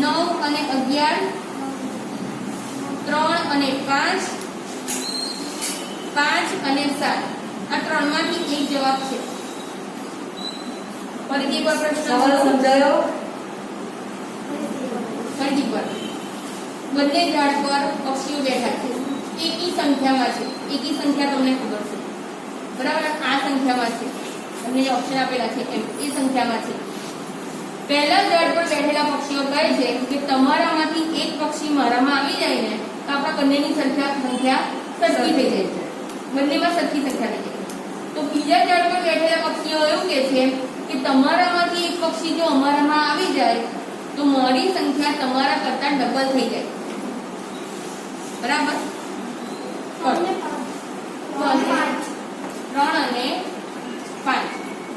9 અને 11, 3 અને 5, 5 અને 7. આ ત્રણમાંથી એક જવાબ છે. ફરીથી પર પ્રશ્ન સવાલ સમજાયો? ફરીથી પર બંને ઝાડ પર પક્ષીઓ બેઠા છે, એકી સંખ્યામાં છે. એકી સંખ્યા તમને ખબર છે, બરાબર? આ સંખ્યામાં છે, તમને જે ઓપ્શન આપેલા છે એમ એ સંખ્યામાં છે. પહેલા ઝાડ પર બેઠેલા પક્ષીઓ કહે છે કે તમારામાંથી એક પક્ષી મારામાં આવી જાય ને તો આપણા બંનેની સંખ્યા સરખી થઈ જાય છે. બંનેમાં સરખી સંખ્યા થઈ જાય. તો બીજા ઝાડ પર બેઠેલા પક્ષીઓ એવું કહે છે કે તમારામાંથી એક પક્ષી જો અમારામાં આવી જાય તો મારી સંખ્યા તમારા કરતા ડબલ થઈ જાય. બરાબર? 3 અને 5.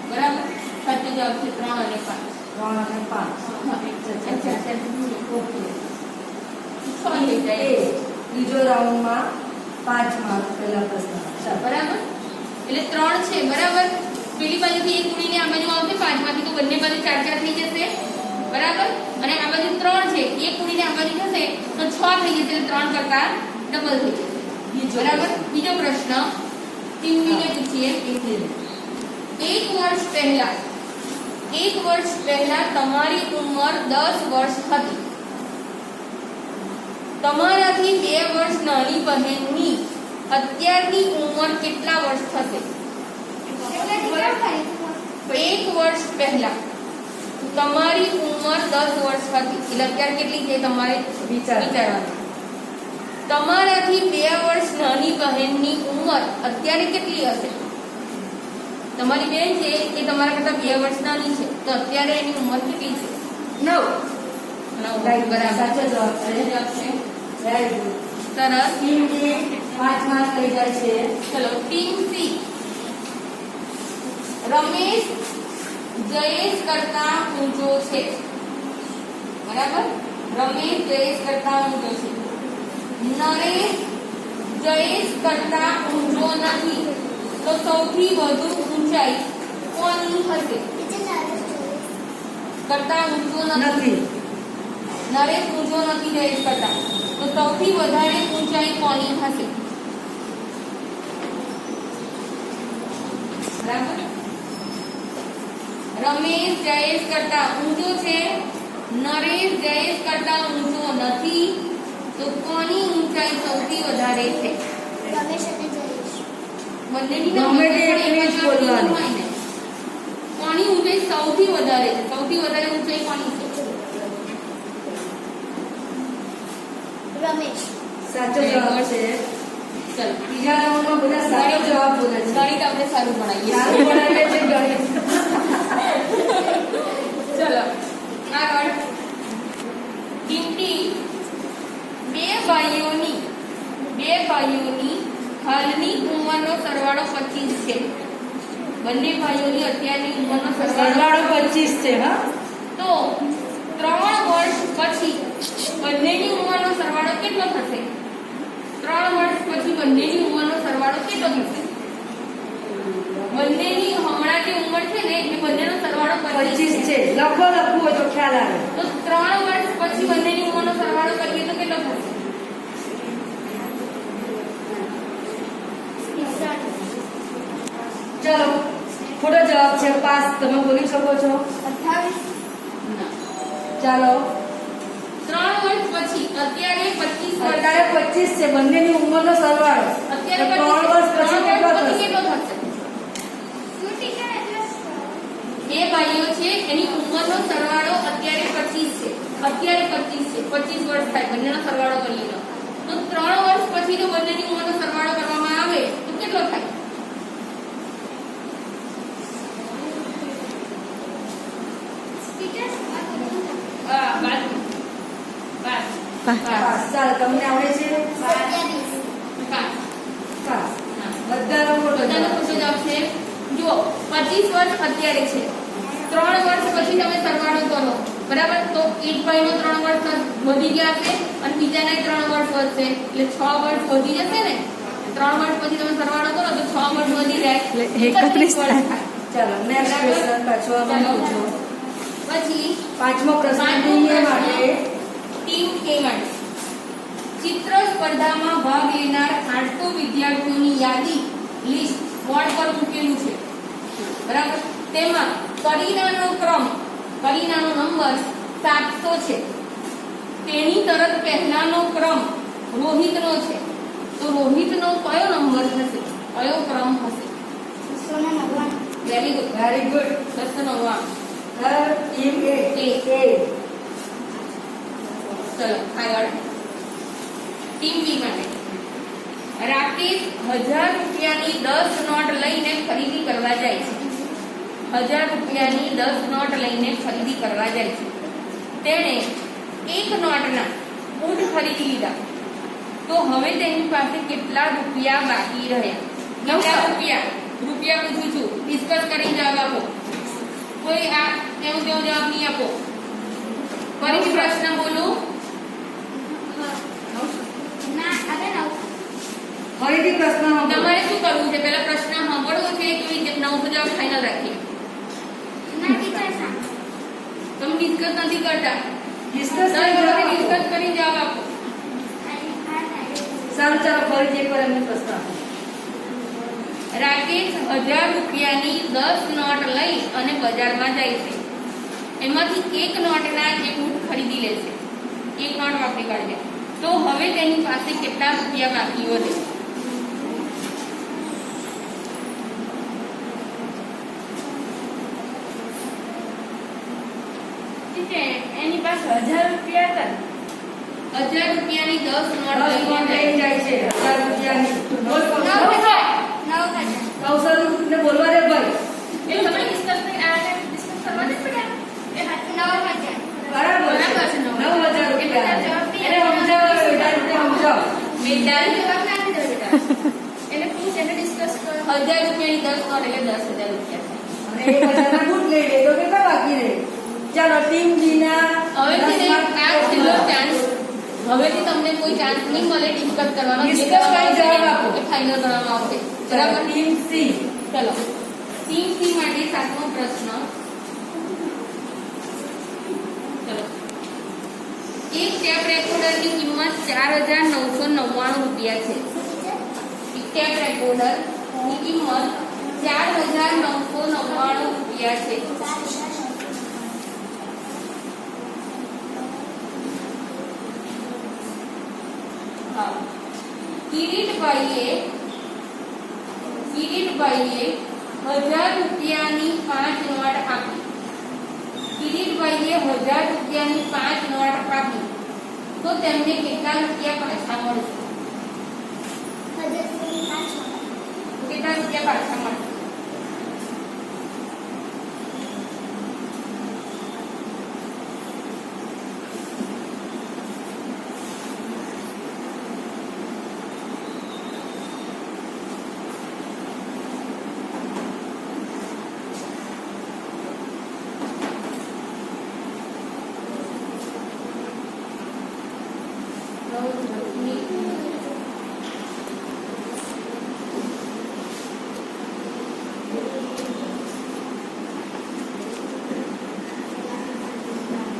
બરાબર? સાચો જવાબ છે 3 અને 5. 3 અને 5. ઓકે. બીજો રાઉન્ડમાં 5 માર્ક પહેલા પ્રશ્ન. બરાબર? એટલે 3 છે. બરાબર? પેલી બાજુથી એક ઉડીને આ બાજુ આવશે 5 માંથી તો બંને બાજુ 4 થઈ જશે. બરાબર? અને આ બાજુ 3 છે, એક ઉડીને આ બાજુ જશે તો 6 થઈ જશે. એટલે 3 કરતા ડબલ થઈ જશે. બરાબર? બીજો પ્રશ્ન ટીમ્મીને પૂછીએ. 1 વર્ષ પહેલા તમારી ઉંમર 10 વર્ષ હતી. તમારાથી 2 વર્ષ નાની બહેનની અત્યારની ઉંમર કેટલા વર્ષ થશે? 1 વર્ષ પહેલા તમારી ઉંમર 10 વર્ષ હતી, એટલે અત્યારે કેટલી છે તમારે વિચારવાનું. તમારાથી 2 વર્ષ નાની બહેનની ઉંમર અત્યારે કેટલી હશે? તમારી બેન છે એ તમારા કરતા 2 વર્ષ નાની છે, તો અત્યારે એની ઉંમર કેટલી છે? 9. બરાબર, સાચો જવાબ છે. જવાબ છે. Very good. સરસ. ટીમ એ 5 માર્ક લઈ જાય છે. ચલો ટીમ સી. રમેશ જયેશ કરતા ઊંચો છે. બરાબર? રમેશ જયેશ કરતા ઊંચો છે. નરેશ જયેશ કરતા ઊંચો નથી, તો સૌથી વધુ ઊંચાઈ કોની હશે? કરતા ઊંચો નથી. નરેશ ઊંચો નથી જયેશ કરતા, તો સૌથી વધારે ઊંચાઈ કોની હશે? બરાબર? રમેશ જયેશ કરતા ઊંચો છે, નરેશ જયેશ કરતા ઊંચો નથી, તો કોની ઊંચાઈ સૌથી વધારે છે? બંનેની ગમે તે એકને જ બોલવાની. હોય ને. કોની ઊંચાઈ સૌથી વધારે છે? સૌથી વધારે ઊંચાઈ કોની છે? રમેશ. સાચો જવાબ છે. ચલો બીજા રાઉન્ડમાં બધા સાચો જવાબ બોલે છે. ગણિત આપણે સારું ભણાવીએ. સારું ભણાવે છે ગણિત. ચલો આગળ. કિંમતી બે ભાઈઓની હાલની ઉંમરનો સરવાળો 25 છે. બંને ભાઈઓની અત્યારની ઉંમરનો સરવાળો 25 છે. હા, તો 3 વર્ષ પછી બંનેની ઉંમરનો સરવાળો કેટલો થશે? 3 વર્ષ પછી બંનેની ઉંમરનો સરવાળો કેટલો થશે? બંનેની હમણાં જે ઉંમર છે ને એ બંનેનો સરવાળો 25 છે. લખવું હોય તો ખ્યાલ આવે. તો 3 વર્ષ પછી બંનેની ઉંમરનો સરવાળો કરીએ તો કેટલો થશે? ચલો, ખોટો જવાબ છે. પાસ. તમે બોલી શકો છો. 28. ના. ચાલો, 3 વર્ષ પછી અત્યારે 25 વર્ષ અત્યારે 25 છે, બંનેની ઉંમરનો સરવાળો. અત્યારે તો 3 વર્ષ પછી કેટલો થશે? કેટલો થશે? બે ભાઈઓ છે એની ઉંમરનો સરવાળો અત્યારે 25 છે. અત્યારે 25 છે, 25 વર્ષ થાય, બંનેનો સરવાળો કરી લો. તો 3 વર્ષ પછી જો બંનેની ઉંમરનો સરવાળો કરવામાં આવે તો કેટલો થાય? બાર. પાસ. ચાલો, તમને આવડે છે? પાંચ. પાસ. હા. બધાનો ખોટો બધાનો જવાબ ખોટો છે. જવાબ છે. જુઓ, 25 વર્ષ અત્યારે છે, 3 વર્ષ પછી તમે સરવાળો કરો, બરાબર? તો એક ભાઈનો 3 વર્ષ વધી ગયા છે અને બીજાના 3 વર્ષ વધશે, એટલે 6 વર્ષ વધી જશે ને. 3 વર્ષ પછી તમે સરવાળો કરો તો 6 વર્ષ વધી જાય, એટલે 31 31 વર્ષ થાય. ચાલો, નેક્સ્ટ ક્વેશ્ચન પાછો આમાં ચાલો. પૂછો. પછી પાંચમો પ્રશ્ન પાંચમો ટીમ એ પ્રશ્ન. માટે. ટીમ એ માટે ચિત્ર સ્પર્ધામાં ભાગ લેનાર 800 વિદ્યાર્થીઓની યાદી લિસ્ટ બોર્ડ પર મૂકેલું છે, બરાબર? તેમાં કરીનાનો નંબર 700 છે. તેની તરત પહેલાનો ક્રમ રોહિતનો છે, તો રોહિતનો કયો નંબર હશે? કયો ક્રમ હશે? Very good, very good. 299. Team A. A. ચલો આગળ. ટીમ બી માટે રાકેશ 1000 રૂપિયાની 10 નોટ લઈને ખરીદી કરવા જાય છે. 1000 રૂપિયાની 10 નોટ લઈને ખરીદી કરવા જાય છે. તેણે એક નોટના બૂટ ખરીદી લીધા, તો હવે તેની પાસે કેટલા રૂપિયા બાકી રહ્યા? કેટલા રૂપિયા પૂછું છું, ડિસ્કસ કરી જવાબ આપો. કોઈ આ તેવું તેવો જવાબ નહીં આપો. ફરીથી પ્રશ્ન બોલું. ફરીથી પ્રશ્ન સાંભળો. તમારે શું કરવું છે? પહેલા પ્રશ્ન સાંભળવો છે કે 900 જવાબ ફાઇનલ રાખીએ? તમે ડિસ્કસ નથી કરતા. ડિસ્કસ ડિસ્કસ કરી જવાબ આપો. સારું, ચાલો ફરીથી એકવાર એમને પ્રશ્ન આપો. રાકેશ 1000 રૂપિયાની 10 નોટ લઈ અને બજારમાં જાય છે. એમાંથી એક નોટના એક બૂટ ખરીદી લેશે. એક નોટ વાપરી કાઢશે, તો હવે તેની પાસે કેટલા રૂપિયા બાકી વધે? એની પાસે 1000 રૂપિયા હતા. 1000 રૂપિયાની 10 નોટ 10 લઈને નોટ લઈને જાય છે. 1000 રૂપિયાની. બોલ, બોલ. 900 ને બોલવા દે ભાઈ. એટલે તમે ડિસ્કસ કરવા દે બેટા. બરાબર છે. બરાબર છે. 9000 રૂપિયા. એને સમજાવો, બેટા, સમજાવો. બેટા, જવાબ ના આપી દો બેટા. એને પૂછ, એને ડિસ્કસ કરો. 1000 રૂપિયાની 10 નોટ એટલે 10,000 રૂપિયા થાય. અને 1000 ના બૂટ લઈ લે તો કેટલા બાકી રહે? ચાલો, ટીમ બી ના હવેથી 10 આ છેલ્લો ચાન્સ. હવેથી તમને કોઈ ચાન્સ નહીં મળે ડિસ્કસ કરવાનો. Discuss કરી જવાબ આપો. ફાઇનલ કરવામાં આવશે, બરાબર. બરાબર? Team C. ચલો, ટીમ સી માટે 7મો પ્રશ્ન. ચલો, એક ટેપ રેકોર્ડરની કિંમત 4,999 રૂપિયા છે. એક ટેપ રેકોર્ડરની કિંમત 4,999 રૂપિયા છે. હા. કિરીટભાઈએ 1000 રૂપિયાની 5 નોટ આપી. કિરીટભાઈએ 1000 રૂપિયાની 5 નોટ આપી, તો તેમને કેટલા રૂપિયા પાછા મળશે? કેટલા રૂપિયા પાછા મળશે?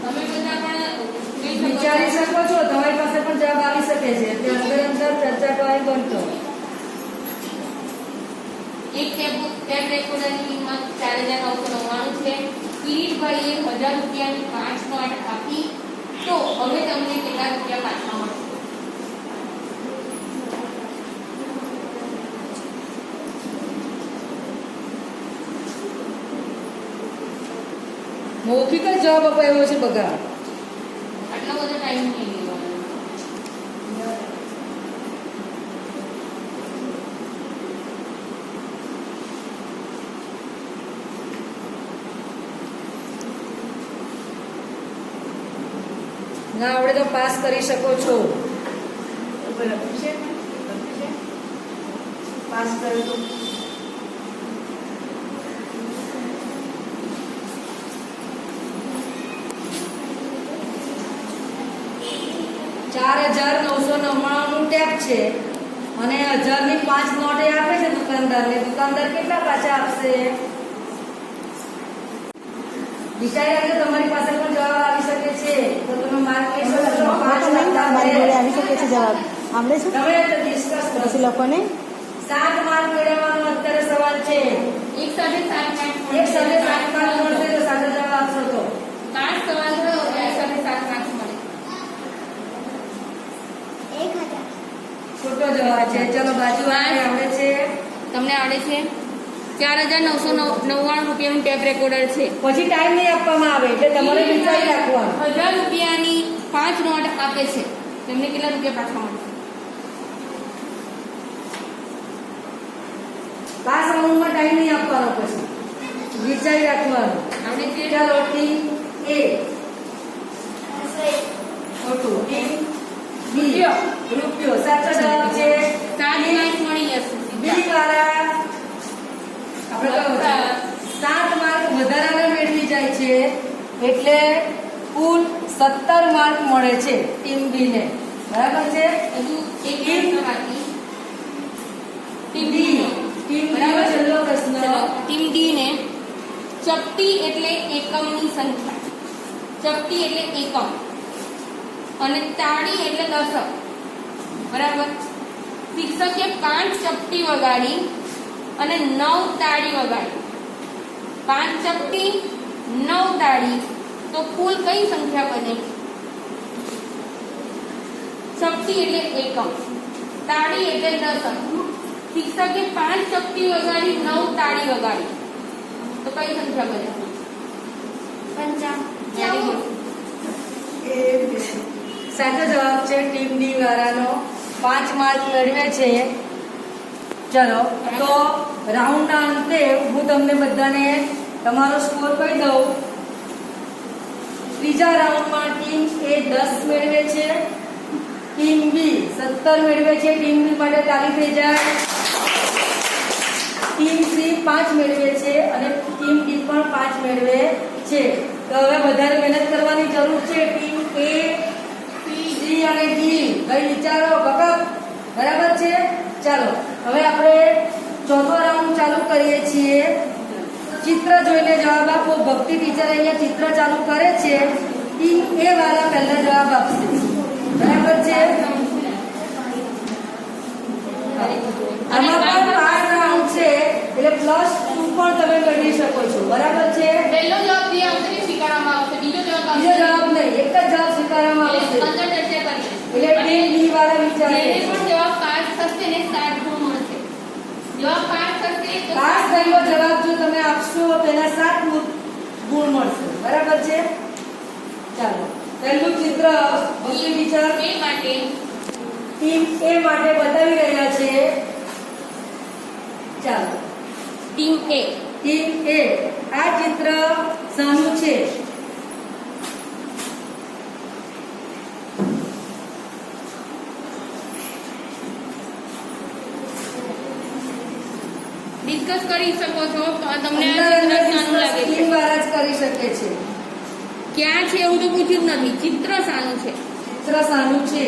તમે બધા પણ વિચારી શકો છો, તમારી પાસે પણ જવાબ આવી શકે છે. તે અંદર ચર્ચા કરવાની બંધ કરો. એક ટેપ રેકોર્ડરની કિંમત 4,999 છે. કિરીટભાઈએ 1000 રૂપિયાની 5 નોટ આપી, તો હવે તમને કેટલા રૂપિયા પાછા મળશે? મૌખિક જ જવાબ અપાયો છે બગા. આટલો બધો ટાઈમ નહીં લેવાનો. ના આવડે તો પાસ કરી શકો છો. પાસ કર્યું તો 4,999 ટેપ છે અને 1000 ની 5 નોટે આપે છે દુકાનદારને. દુકાનદાર કેટલા પાછા આપશે? વિચારી રાખજો, તમારી પાસે પણ જવાબ આવી શકે છે તો તમે માર્ક લઈ શકો છો. 5 લાખ મારી જોડે આવી શકે છે જવાબ. આવડે છે તમે ડિસ્કસ કરો. પછી લોકોને 7 માર્ક મેળવવાનો અત્યારે સવાલ છે. એક સાથે 7 માર્ક એક સાથે 7 માર્ક મળશે તો સાચો જવાબ આપશો તો 5 સવાલ થયો તો એક સાથે 7 માર્ક મળે. ખોટો જવાબ છે. ચલો બાજુ આવડે છે. તમને આવડે છે? 4,999 રૂપિયાનું ટેપ રેકોર્ડર છે. પછી ટાઈમ નહીં આપવામાં આવે એટલે તમારે વિચારી રાખવાનું. 1000 રૂપિયાની 5 નોટ આપે છે. તેમને કેટલા રૂપિયા પાછા મળશે? પાસ રાઉન્ડમાં ટાઈમ નહીં આપવાનો, પછી વિચારી રાખવાનું. આવડે છે? ચાલો ટીમ એ ખોટું, ટીમ બી રૂપિયો. સાચો જવાબ છે 7 માર્ક મળી જશે. બી વાળા આપણે કહું 7 માર્ક વધારાના મેળવી જાય છે એટલે કુલ 17 માર્ક મળે છે ટીમ બી ને. બરાબર છે? હજુ એક પ્રશ્ન બાકી. ટીમ ડી ટીમ બી નો છેલ્લો પ્રશ્ન. ટીમ ડી ને ચપટી એટલે એકમની સંખ્યા. ચપટી એટલે એકમ અને તાળી એટલે દશક. બરાબર? શિક્ષકે 5 ચપટી વગાડી અને 9 તાળી વગાડી. 5 ચપટી 9 તાળી તો કુલ કઈ સંખ્યા બને? ચપટી એટલે એકમ, તાળી એટલે દશક. શિક્ષકે 5 ચપટી વગાડી 9 તાળી વગાડી તો કઈ સંખ્યા બને? 55. સાચો જવાબ છે ટીમ ડી વાળાનો. 5 માર્ક મેળવે છે. ચલો તો રાઉન્ડના અંતે હું તમને બધાને તમારો સ્કોર કહી દઉં. ત્રીજા રાઉન્ડમાં ટીમ એ 10 મેળવે છે, ટીમ બી 17 મેળવે છે. ટીમ બી માટે તાળી થઈ જાય. ટીમ સી 5 મેળવે છે અને ટીમ ડી પણ 5 મેળવે છે. તો હવે વધારે મહેનત કરવાની જરૂર છે. ટીમ એ, સી અને ડી ભાઈ વિચારો બકપ. બરાબર છે? ચાલો હવે આપણે ચોથો રાઉન્ડ ચાલુ કરીએ છીએ. ચિત્ર જોઈને જવાબ આપો. ભક્તિ ટીચર અહીંયા ચિત્ર ચાલુ કરે છે. ટીમ એ વાળા પહેલા જવાબ આપશે. બરાબર છે? આમાં પણ 5 રાઉન્ડ છે એટલે +2 પણ તમે મેળવી શકો છો. બરાબર છે? પહેલો જવાબ જે આવશે તે સ્વીકારવામાં આવશે. બીજો જવાબ આવશે બીજો જવાબ નહીં, એક જ જવાબ સ્વીકારવામાં આવશે. અંદર ચર્ચા કરીએ. એટલે ટીમ બી વાળા વિચારે જેને પણ જવાબ 5 થશે ને 7 ગુણ મળશે. જવાબ 5 થશે તો પાસ થયેલો જવાબ જો તમે આપશો તેના 7 ગુણ મળશે. બરાબર છે? ચાલો પહેલું ચિત્ર ભક્તિ ટીચર એ માટે ટીમ એ માટે બતાવી રહ્યા છે. ચાલો ટીમ એ ટીમ એ આ ચિત્ર શાનું છે? ડિસ્કસ કરી શકો છો. તમને આ અંદર ચિત્ર શાનું લાગે છે? ટીમ વાળા જ કરી શકે છે. ક્યાં છે એવું તો પૂછ્યું જ નથી. ચિત્ર શાનું છે? ચિત્ર શાનું છે?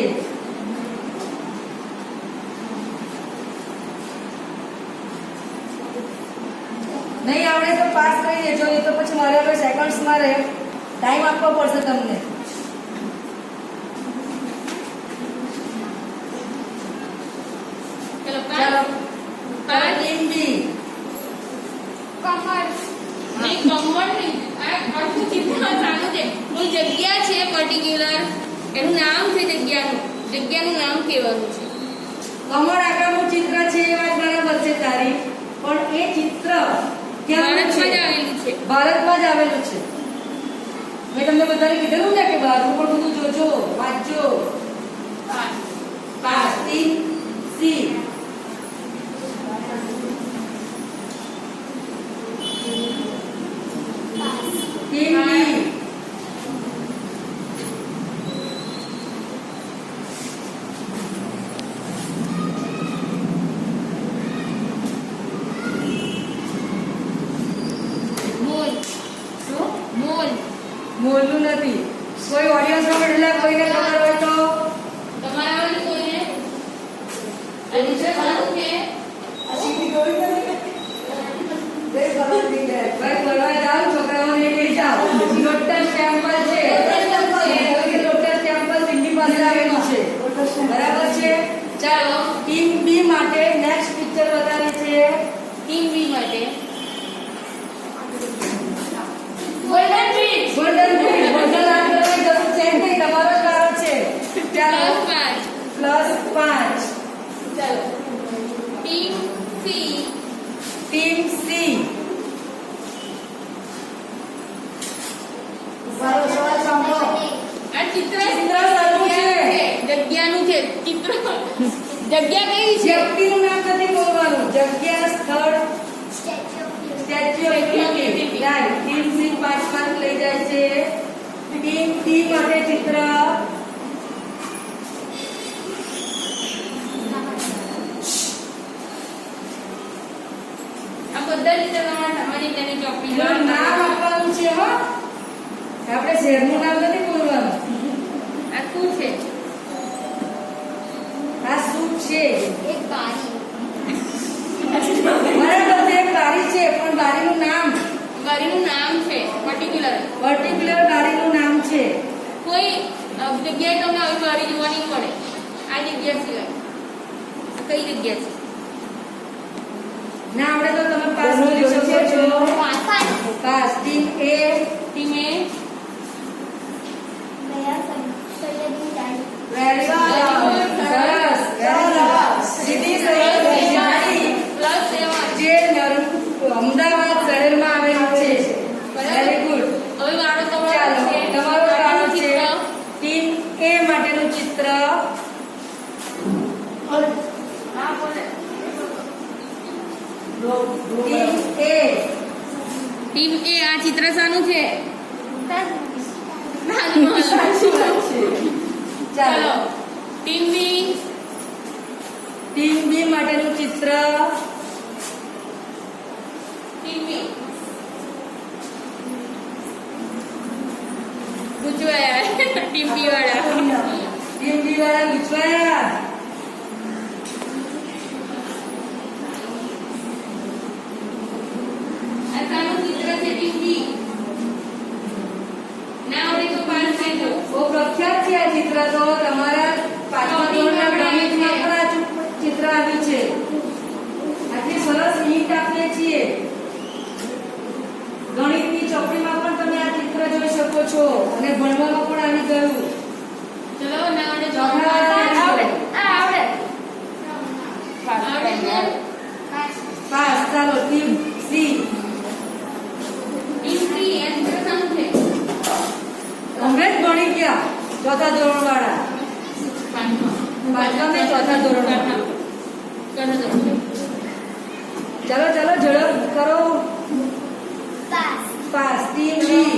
નહીં આવડે તો પાસ કરી દેજો. એ તો પછી મારે હવે સેકન્ડ્સમાં રહે ટાઈમ આપવો પડશે તમને. ચલો ચાલો પાંચ ટીમ બી કમળ નહીં, કમળ નહીં. આ આખું ચિત્ર શાનું છે? કોઈ જગ્યા છે પર્ટિક્યુલર એનું નામ છે જગ્યાનું નામ કહેવાનું છે. કમળ આકારનું ચિત્ર છે એ વાત બરાબર છે તારી, પણ એ ચિત્ર ક્યાં છે? ભારતમાં જ આવેલું છે. ભારતમાં જ આવેલું છે. મેં તમને બધાને કીધેલું ને કે બહારનું પણ બધું જોજો, વાંચજો. Pass team C. Team B. મોલનું નથી. કોઈ ઓડિયન્સમાં બેઠેલા કોઈને ખબર હોય તો તમારા વાળી કોઈને એની છે શું છે? ભાઈ ફરવા જાઓ, છોકરાઓને લઈ જાઓ. લોટસ ટેમ્પલ છે. લોટસ ટેમ્પલ દિલ્હી પાસે આવેલું છે. બરાબર છે. ચાલો ટીમ બી માટે નેક્સ્ટ પિક્ચર બતાવે છે. ટીમ બી માટે golden bridge golden bridge. Golden art કરવાની જરૂર છે નહીં, તમારો જ વારો છે. ચાલો +5. ચાલો ટીમ સી. Team C. સારો સવાલ સાંભળો. આ ચિત્ર સારું છે. જગ્યાનું છે. ચિત્ર જગ્યા કઈ છે? વ્યક્તિનું નામ નથી બોલવાનું. જગ્યા, સ્થળ, statue of unity. Right. Team C 5 mark લઈ જાય છે. ટીમ ડી માટે ચિત્ર. આ બધા ચિત્ર તમારે સમજી તેની ચોપડી એનું નામ આપવાનું છે હો. આપણે શહેરનું નામ નથી બોલવાનું. આ શું છે? આ શું છે? એક બારી. બરાબર છે. એક બારી છે, પણ બારીનું નામ, બારીનું નામ છે પર્ટિક્યુલર. બારીનું નામ છે. કોઈ જગ્યાએ તમને આવી બારી જોવા નહીં મળે. આ જગ્યા સિવાય કઈ જગ્યા છે? ના આવડે તો તમે પાસ કરી શકો છો. પાસ. ટીમ એ. ટીમ એ વેરી ગુડ. સરસ. સીધી સરસ વિદ્યાર્થી +7. જે અમદાવાદ શહેરમાં આવેલું છે. Very good. હવે મારો ચાલો તમારો છે. તમારો વારો છે. ચિત્ર. ટીમ એ માટેનું ચિત્ર. હા બોલે. ટીમ એ. ટીમ એ આ ચિત્ર શાનું છે? ચાલો ચાલો ટીમ બી. ટીમ બી માટેનું ચિત્ર. ટીમ બી ગુજવાયા ટીમ બી વાળા. ટીમ બી વાળા ગુજવાયા. આ શાનું ચિત્ર છે? ટીમ બી. ના આવડે તો પાસ થઈ જાઓ. બહુ પ્રખ્યાત છે આ ચિત્ર. તો તમારા 5મા ધોરણના ગણિતમાં પણ આ ચિત્ર આવ્યું છે. આટલી સરસ હિન્ટ આપીએ છીએ. ગણિતની ચોપડીમાં પણ તમે આ ચિત્ર જોઈ શકો છો અને ભણવામાં પણ આવી ગયું. ચલો ના આવડે તો ચોથા આવડે. આવડે. આવડે છે. પાસ. ચાલો ટીમ સી. ટીમ સી આ ચિત્ર શાનું છે? અમે જ ભણી ગયા ચોથા ધોરણ વાળા. 5મા ને ચોથા ધોરણ વાળા. ચાલો ચાલો ઝડપ કરો. પાસ. ટીમ બી.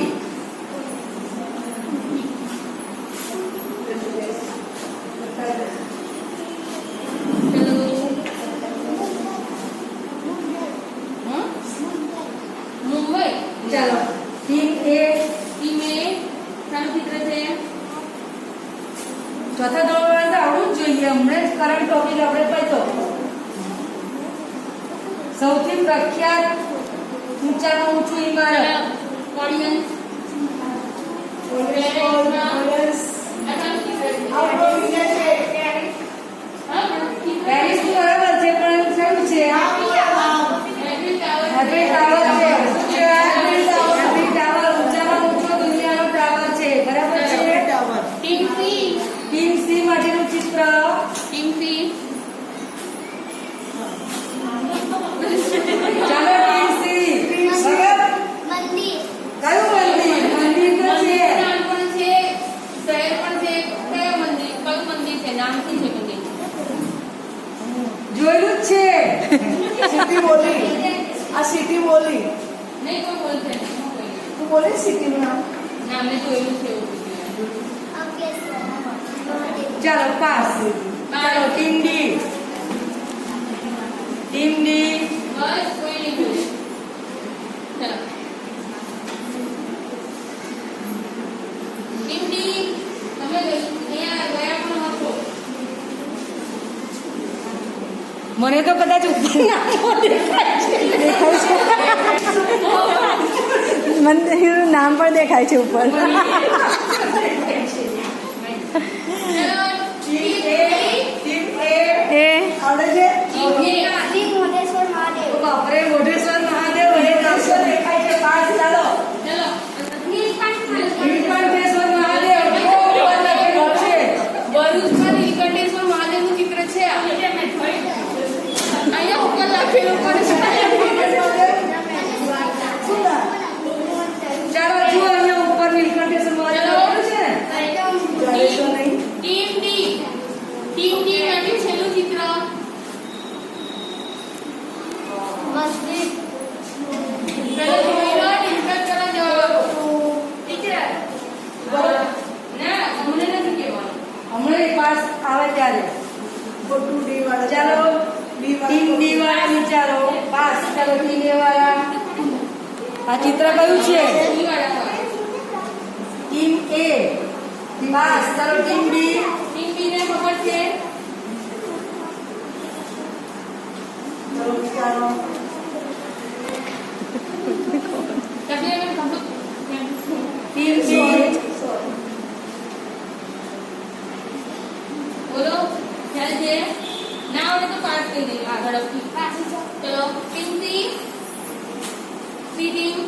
મુંબઈ. ચાલો ટીમ એ. ટીમ એ શાનું ચિત્ર છે? ચોથા ધોરણ વાળા તો આવડવું જ જોઈએ. હમણાં જ કરંટ ટોપિક આપણે પડતો. સૌથી પ્રખ્યાત ઊંચામાં ઊંચું ઇમારત. ઓડિયન્સ. પેરિસ તો બરાબર છે, પણ એવું થયું છે હેફિલ ટાવર છે. શું છે? હેફિલ ટાવર ઊંચામાં ઊંચો દુનિયાનો ટાવર છે. બરાબર છે. Team C. સી ચાલો ટીમ સી. ભગત, મંદિર કયું મંદિર? મંદિર તો છે. પણ છે, શહેર પણ છે. કયું મંદિર? કયું મંદિર છે? નામથી છે મંદિર. જોયેલું જ છે. સિટી બોલી આ સિટી બોલી નહીં કોઈ બોલશે નહીં. તું બોલે સિટીનું નામ ના મેં જોયેલું છે એવું કીધું. અંકલેશ્વર ચાલો પાસ. ચાલો ટીમ ડી. Team D. બસ કોઈ નહીં જોયું. ચલો ટીમડી તમે અહીંયા ગયા પણ હશો. મને તો કદાચ ઉપર નાખો દેખાય છે. દેખાય છે મંદિરનું નામ પણ દેખાય છે ઉપર. ચલો ટીમ એ. Team A. એ આવડે છે શ્રી મોઢેશ્વર મહાદેવ ઓ બાપરે, મોઢેશ્વર મહાદેવ એ નામસો દેખાય છે. પાસ. ચાલો ચલો નીલકંઠેશ્વર મહાદેવ ઓ ઉપર લખેલું છે. ભરૂચમાં નીલકંઠેશ્વર મહાદેવનું ચિત્ર છે. અહીંયા ઉપર લખેલું પણ છે. ચાલો જુઓ અહીંયા ઉપર નીલકંઠેશ્વર મહાદેવ લખેલું છે ને. જાડેશ્વર નહીં ટીમ ડી માંથી છેલ્લું ચિત્ર મસ્જિદ પેલો જોઈ લો ડિસ્કસ કરો જવાબ. ના અમને નથી કહેવાનું. હમણાં પાસ આવે ત્યારે. ખોટું ડી વાળા ચાલો ડી ટીમ ડી વાળા વિચારો. પાસ. ચાલો ટીમ એ વાળા. આ ચિત્ર કયું છે? ઈ વાળા પર. ટીમ એ. પાસ. ચાલો ટીમ બી. ટીમ બી ને ખબર છે. ચલો વિચારો તમને એમ ખબર ટીમ બી. બોલો ખ્યાલ છે. ના આવડે તો પાસ કરી દઈએ ઝડપથી. ચલો ટીમ સી ટીમ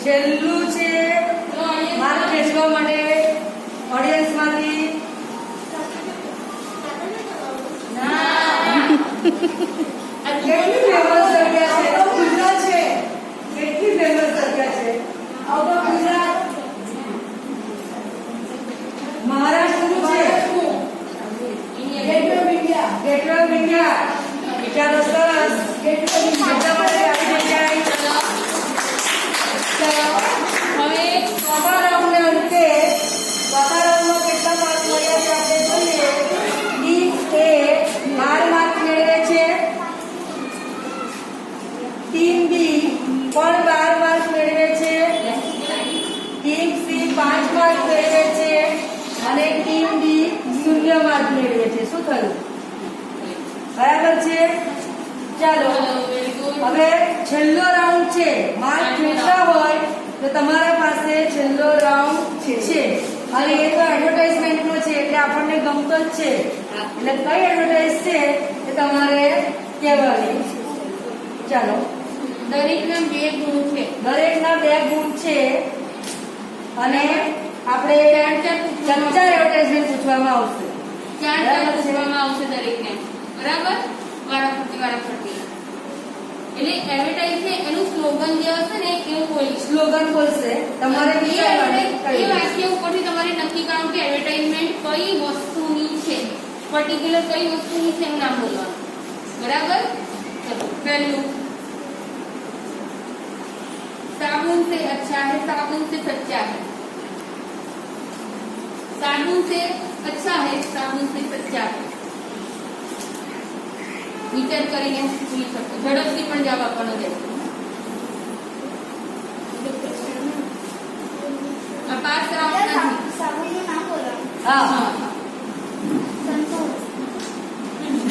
છેલ્લું છે ચલો અહીંયા માર્ક ખેંચવા માટે ઓડિયન્સ માંથી. આ કેટલી ફેમસ જગ્યા છે. ગુજરાત છે. કેટલી ફેમસ જગ્યા છે. આઉટ ઓફ ગુજરાત મહારાષ્ટ્રનું છે. Gateway of India. Gateway of India. ચાલો સરસ. ગેટવે ઓફ ઇન્ડિયા માટે આવી જગ્યાએ. ચલો હવે ચોથા રાઉન્ડને અંતે ચોથા રાઉન્ડમાં કેટલા માર્ક મળ્યા છે આપણે જોઈએ. ટીમ એ 12 માર્ક મેળવે છે. ટીમ બી પણ 12 માર્ક મેળવે છે. ટીમ સી 5 માર્ક મેળવે છે અને ટીમ ડી 0 માર્ક મેળવે છે. શું થયું? બરાબર છે. ચાલો વેરી ગુડ. હવે છેલ્લો રાઉન્ડ છે. માર્ક કેટલા હોય તો તમારા પાસે છેલ્લો રાઉન્ડ છે અને એ તો એડવર્ટાઇઝમેન્ટનો છે એટલે આપણને ગમતો જ છે. એટલે કઈ એડવર્ટાઇઝ છે એ તમારે કહેવાની. ચાલો દરેકના 2 ગુણ છે. દરેકના 2 ગુણ છે અને આપણે ચર્ચા એડવર્ટાઇઝમેન્ટ પૂછવામાં આવશે. ચાર ચાર પૂછવામાં આવશે દરેકને. બરાબર વારાફરતી એટલે એડવર્ટાઇઝ છે એનું સ્લોગન જે હશે ને એવું બોલીશ. સ્લોગન બોલશે. તમારે એ વિચારવાનું કઈ વાક્ય ઉપરથી તમારે નક્કી કરવાનું કે એડવર્ટાઇઝમેન્ટ કઈ વસ્તુની છે. પર્ટિક્યુલર કઈ વસ્તુની છે એનું નામ બોલવાનું. બરાબર. ચલો પહેલું साबुन से अच्छा है साबुन से सच्चा है. साबुन से अच्छा है साबुन से सच्चा है. વિચાર કરીને પૂછી શકો. ઝડપથી પણ જવાબ આપવાનો છે. આ પાસ રાઉન્ડ નથી. સાબુનનું નામ બોલવાનું હા હા. સંતોષ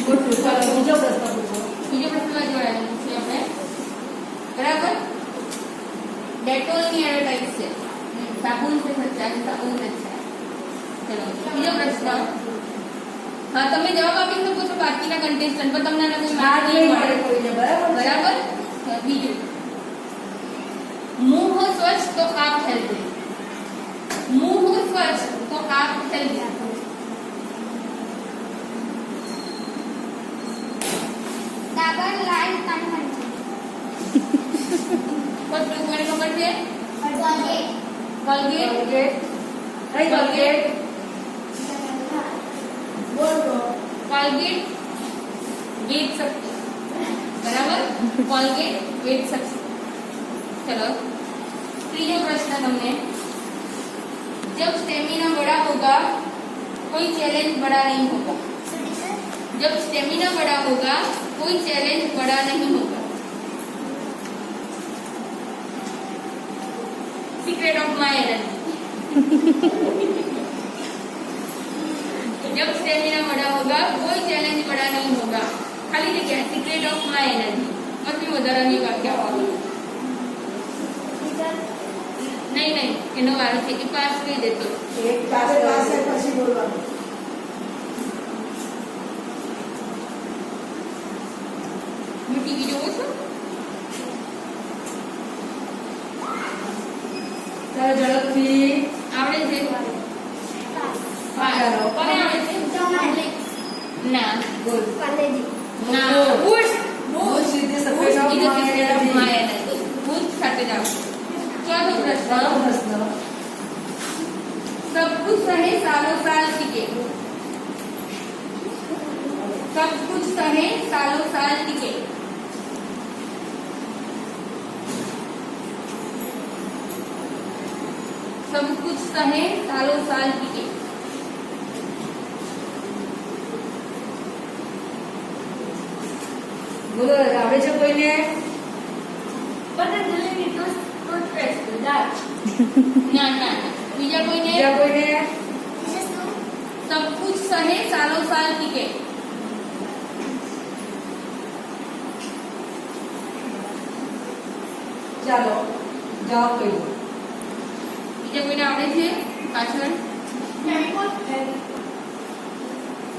ખોટું. ચાલો બીજો પ્રશ્ન પૂછો. બીજો પ્રશ્નમાં જોડાયેલું છે આપણે. બરાબર. डेटोल की एडवर्टाइज છે. साबुन से सच्चा है साबुन से अच्छा है. चलो બીજો પ્રશ્ન. હા તમે જવાબ આપી શકો છો બાકીના કન્ટેસ્ટન્ટ પણ તમને કોઈ માર્ક નહીં મળે. કોઈને. બરાબર. બરાબર. બીજું मुंह हो स्वच्छ तो आप हेल्दी. मुंह हो तो आप हेल्दी डाबर लाल पानी કોઈ મને ખબર છે कोलगेट કોલગેટ કોલગેટ કઈ કોલગેટ કોલગેટ વેચ શકતી બરાબર કોલગેટ વેચ શકતી चलो ત્રીજો પ્રશ્ન તમને जब स्टेमिना बड़ा होगा कोई चैलेंज बड़ा नहीं होगा जब स्टेमिना बड़ा होगा कोई चैलेंज बड़ा नहीं होगा सीक्रेट ऑफ माय एनर्जी जब स्टेमिना बड़ा होगा कोई चैलेंज बड़ा नहीं होगा खाली जगह सीक्रेट ऑफ माय एनर्जी अति વધારાની વાક્ય હોવું नहीं नहीं એનો વારો છે કે પાસ કરી દેતો એક પાસે પછી બોલવાનું. હું ટીવી જોઉં છું ચાલો ઝડપથી આવડે છે ચાલો. કોને આવડે છે ના બોલ ના બુશ બુશ સીધી સફેદ It is of secret of my energy. ભૂત સાથે જાઓ ચોથો પ્રશ્ન પ્રશ્ન सब कुछ सहे सालों साल टिके सब कुछ सहे सालों साल टिके सब कुछ सहे सालों साल टिके બોલો આવડે છે કોઈને ना ना बीजा कोई ने બીજા કોઈને सब कुछ सहे सालों साल टिके ચાલો જવાબ કહી દો બીજા કોઈને આવડે છે પાછળ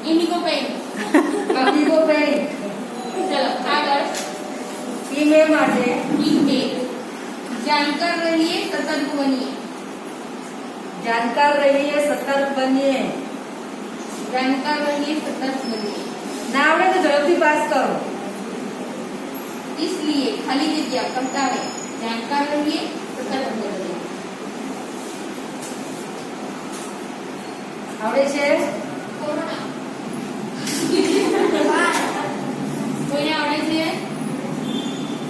ઇન્ડિગો પેન અમીગો પેન ચલો આગળ ટીમે માટે ટીમે जानकार रहिए सतर्क बनिए જાણકાર રહીએ સતર્ક બનીએ जानकार रहिए सतर्क बनिए ના આવડે તો ઝડપથી પાસ કરો इसलिए खाली जगह करता है जानकार रहिए सतर्क बनिए આવડે છે કોઈને આવડે છે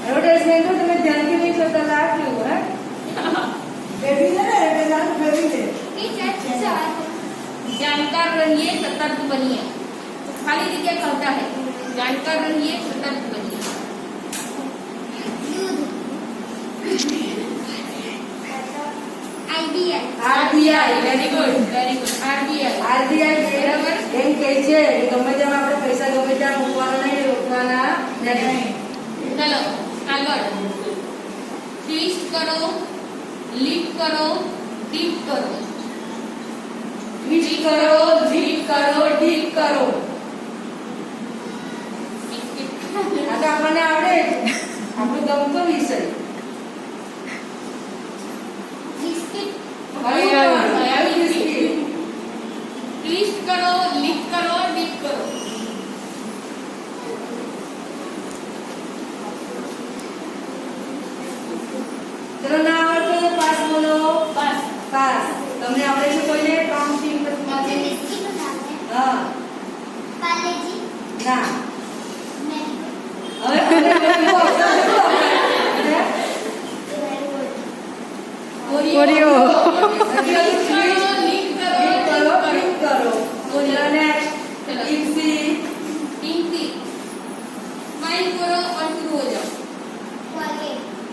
એડવર્ટાઇઝમેન્ટ તો તમે ધ્યાનથી નહીં જોતા લાગ્યું હે ફેરવી દે ને એટલે જાણ ફેરવી દે. जानकार रहिए सतर्क बनिए तो खाली जगह कहता है जानकार रहिए सतर्क बनिए RBI very good RBI RBI એમ કહે છે કે ગમે તેમાં આપણે પૈસા ગમે ત્યાં મૂકવાના નહીં રોકવાના નહીં चलो આગળ ટ્વિસ્ટ કરો લીપ કરો ડીપ કરો ટ્વીટ કરો ડ્રીપ કરો ડીપ કરો આ તો આપણને આવડે જ. આપણો ગમતો વિષય કયું બિસ્કિટ? ટ્વિસ્ટ કરો લીપ કરો ડીપ કરો ચલો ના આવડતો તો પાસ બોલો બસ પાસ તમને આવડે છે કોઈને કાઉન્ટિંગ હા ના હવે તમને કેટલું અવસર કેટલું અવસર? ઓરિયો. લીપ કરો ક્લિક કરો ચલો next. चलो ઇપ્સી टिंकी स्माइल करो और शुरू हो जाओ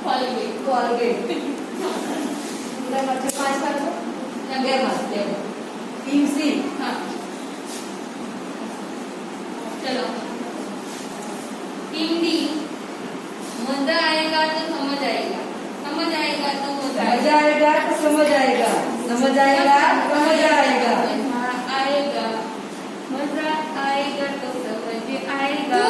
कॉलगेट કોલગેટ પૂરા માટે પાંચ કાઢો બે માં બે ઇપ્સી हाँ चलो हिंदी मजा आएगा तो समझ आएगा समझ आएगा तो मजा मजा आएगा तो समझ आएगा समझ आएगा तो मजा आएगा मजा आएगा मजा आएगा तो समझ आएगा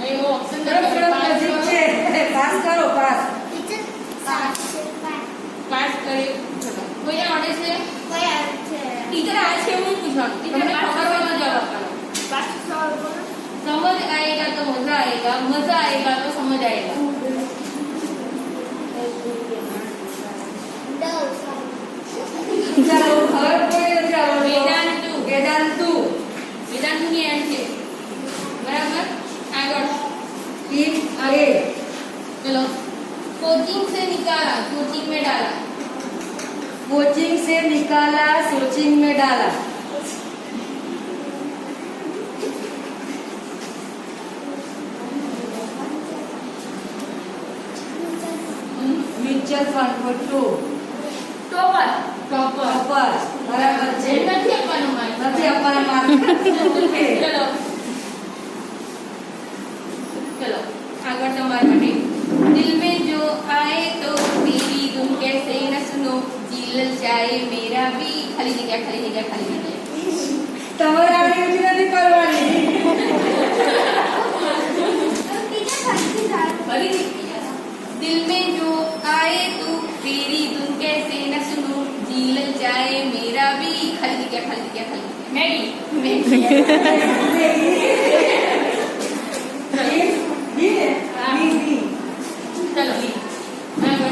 એ વો ઓપ્શન નજીક છે પાસ કરો પાસ કરીએ. ચલો કોઈને આવડે છે? કોઈ આવે છે ટીચર આ છે એવું પૂછવાનું. ટીચરને ખબર હોય તો જવાબ આપવાનો. પાછું સવાલ બોલો समझ आएगा तो मजा आएगा, मजा आएगा तो समझ आएगा. ચાલો હવે કોઈ નથી આવડતું. વેદાંતુ. વેદાંતુ. વેદાંતુની એન્ડ છે. બરાબર? આગળ. ટીમ એ. चलो कोचिंग से निकाला, कोचिंग में डाला. कोचिंग से निकाला, सोचिंग में डाला. Mutual fund for two. Topper. Topper. Topper. બરાબર છે. નથી આપવાનું માર્ક. નથી આપવાના માર્ક. ઓકે. चलो चलो आगे तुम्हारे માટે दिल में जो आए तो तेरी धुन कैसे न सुनो दिल ललचाए मेरा भी खाली जगह खाली जगह खाली जगह. તમારે આવી રીતે નથી કરવાની. फरी दिल में जो आए तो तेरी धुन कैसे न सुनो दिल ललचाए मेरा भी खाली जगह खाली जगह खाली जगह. Maggi Maggi. चलो आगे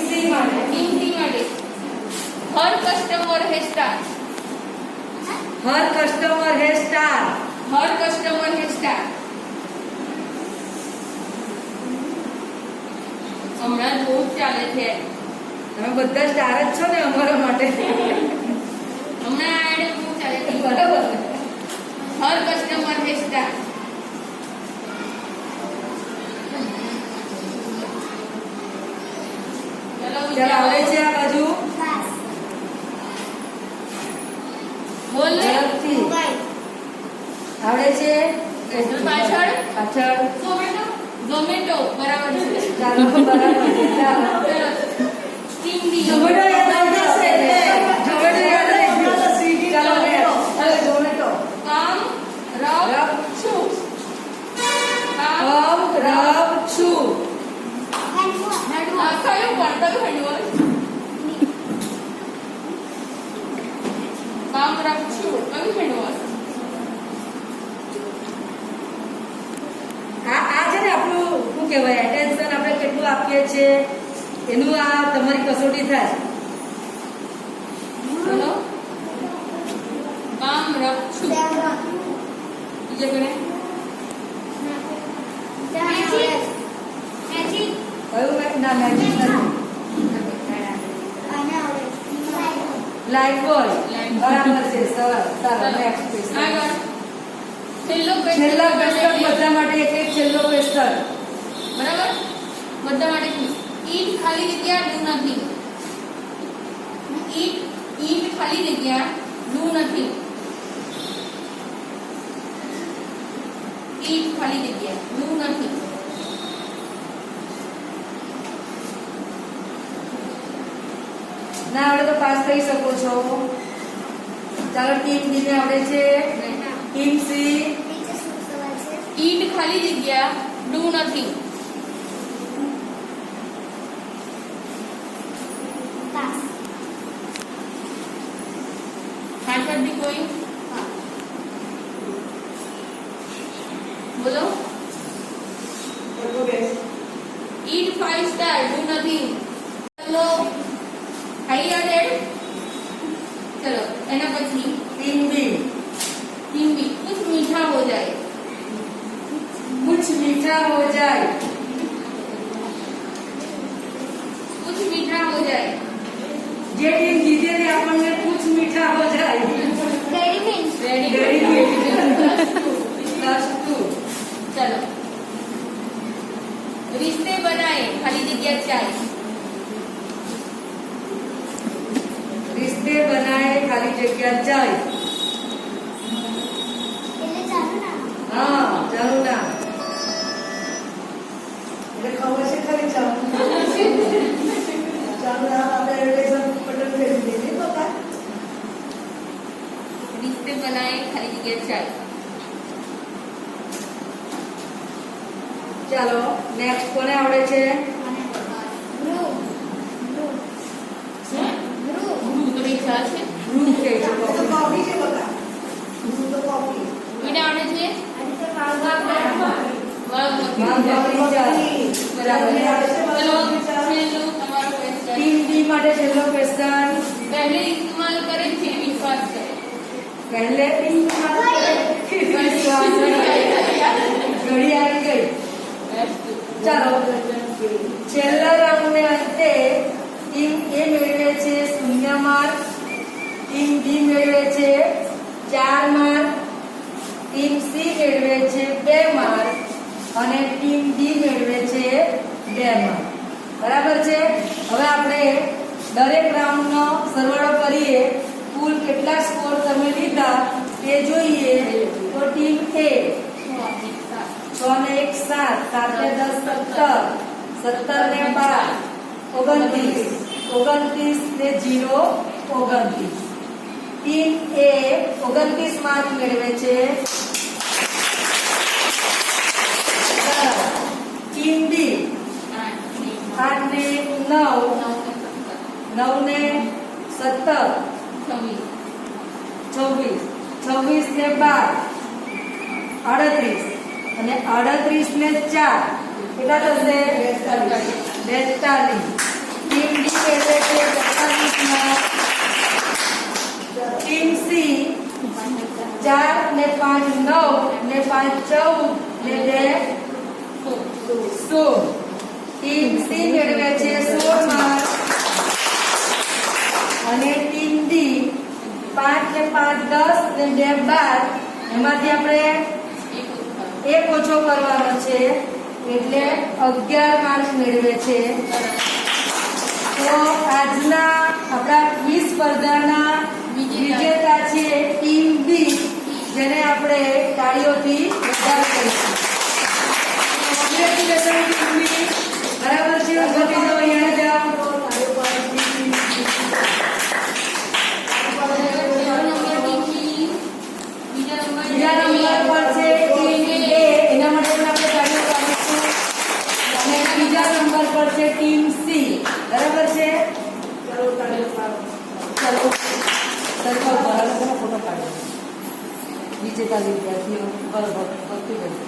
ટીમ માટે. हिंदी માટે हर कस्टमर है स्टार. હર કસ્ટમર હે સ્ટાર. हर कस्टमर है स्टार. હમણાં બહુ ચાલે છે. તમે બધા સ્ટાર જ છો ને અમારા માટે. હમણાં આડે બહુ ચાલે છે. બરાબર. हर कस्टमर है स्टार. ચલો ચાલો આવડે છે આ બાજુ. બોલ ને. ઝડપથી. આવડે છે. પાછળ. પાછળ. ઝોમેટો. ઝોમેટો બરાબર છે. ચાલો બરાબર છે. ચાલો. ચલો હિન્દી. ઝોમેટો યાદ આવી જશે. ઝોમેટો યાદ આવી ગયું. ચાલો હવે ઝોમેટો. કામ રબ છું. કામ કમ રબ છું. કયું પણ કયું હેન્ડવોશ? કામ રબ છું કયું હેન્ડવોશ? આ છે ને આપણું શું કહેવાય એટેન્શન આપણે કેટલું આપીએ છીએ એનું આ તમારી કસોટી થાય. બોલો કામ રબ છું. બીજે કોને? કયું ના મેજિક નથી. Life boy. બરાબર છે. સરસ. ચાલો નેક્સ્ટ ક્વેશ્ચન. આગળ છેલ્લો છેલ્લા ક્વેશ્ચન બધા માટે એક એક છેલ્લો ક્વેશ્ચન. બરાબર બધા માટે ઈટ ખાલી જગ્યા ડુ નથી. ઈટ ખાલી જગ્યા ડુ નથી. ઈટ ખાલી જગ્યા ડુ નથી. ના આવડે તો પાસ થઈ શકો છો. ચાલો ટીમ બી ને આવડે છે. Team C. ઈટ ખાલી જગ્યા ડુ નથી. પાછળથી કોઈ બોલો. ઈટ 5 સ્ટાર ડુ નથિંગ. ચલો હાઈલાઇટેડ. चलो एना પછી टीम बी. टीम बी कुछ मीठा हो जाए. कुछ मीठा हो जाए. कुछ मीठा हो जाए. જે ટીમ જીતે તે આપણને कुछ मीठा हो जाए. Ready plus 2. चलो रिश्ते बनाए खाली जगह चाहिए. रिश्ते बनाए खाली जगह जाए. हाँ ચાલુ ના એટલે ખબર છે ખરી ચાલુ ચાલુ ના આપણે એડવર્ટાઇઝમેન્ટ બટન ફેરવી દીધી તો કા रिश्ते बनाए खाली जगह चाहिए. ચાલો નેક્સ્ટ કોને આવડે છે ચા છે બ્રૂ કહે છે તો coffee. કોફી છે બકા હું તો કોફી કોઈને આવડે છે માલધારી ચા. બરાબર. ચલો છેલ્લું તમારો ક્વેશ્ચન ટીમ ડી માટે છેલ્લો ક્વેશ્ચન. पहले इस्तेमाल करें फिर विश्वास करें પહેલે ટીમ ઘડી આવી ગઈ. ચાલો છેલ્લા રાઉન્ડને અંતે ટીમ એ મેળવે છે 0 માર્ક, ટીમ બી મેળવે છે 4 માર્ક, ટીમ સી મેળવે છે 2 માર્ક અને ટીમ ડી મેળવે છે 2 માર્ક. બરાબર છે. હવે આપણે દરેક રાઉન્ડનો સરવાળો કરીએ. કુલ કેટલા સ્કોર તમે લીધા તે જોઈએ. તો ટીમ એ 6 ને 1 7, 7 ને 10 17, 17 ને 12 29, 29 ને 0 29. ટીમ એ 29 માર્ક મેળવે છે. ટીમ બી 8 ને 9, 9 ને 17, 26, 26 ને 12 38 અને 38 ને 4 કેટલા થશે? 42. ટીમ ડી મેળવે છે 42 માર્ક. ટીમ સી 4 ને 5 9 ને 5 14 ને 2 16. ટીમ સી મેળવે છે 16 માર્ક અને ટીમ ડી 5 ને 5 10 ને 2 12. એમાંથી આપણે એક ઓછો કરવાનો છે એટલે 11 માર્ક મેળવે છે. તો આજના આપણા ક્વિઝ સ્પર્ધાના વિજેતા છે ટીમ બી, જેને આપણે તાળીઓથી વધાવી કરીશું. કોંગ્રેચ્યુલેશન ટીમ બી. બરાબર છે. ઉભી જાઓ, અહીંયા જાઓ. બીજા નંબર પર છે ટીમ એ, એના માટે પણ આપણે તાળીઓ પાડીશું. અને ત્રીજા નંબર પર છે ટીમ સી. બરાબર છે. ચલો તાળીઓ પાડો. ચલો સરખો ફોટો પાડો. વિજેતા વિદ્યાર્થીઓ બરાબર ભક્તિ કરી.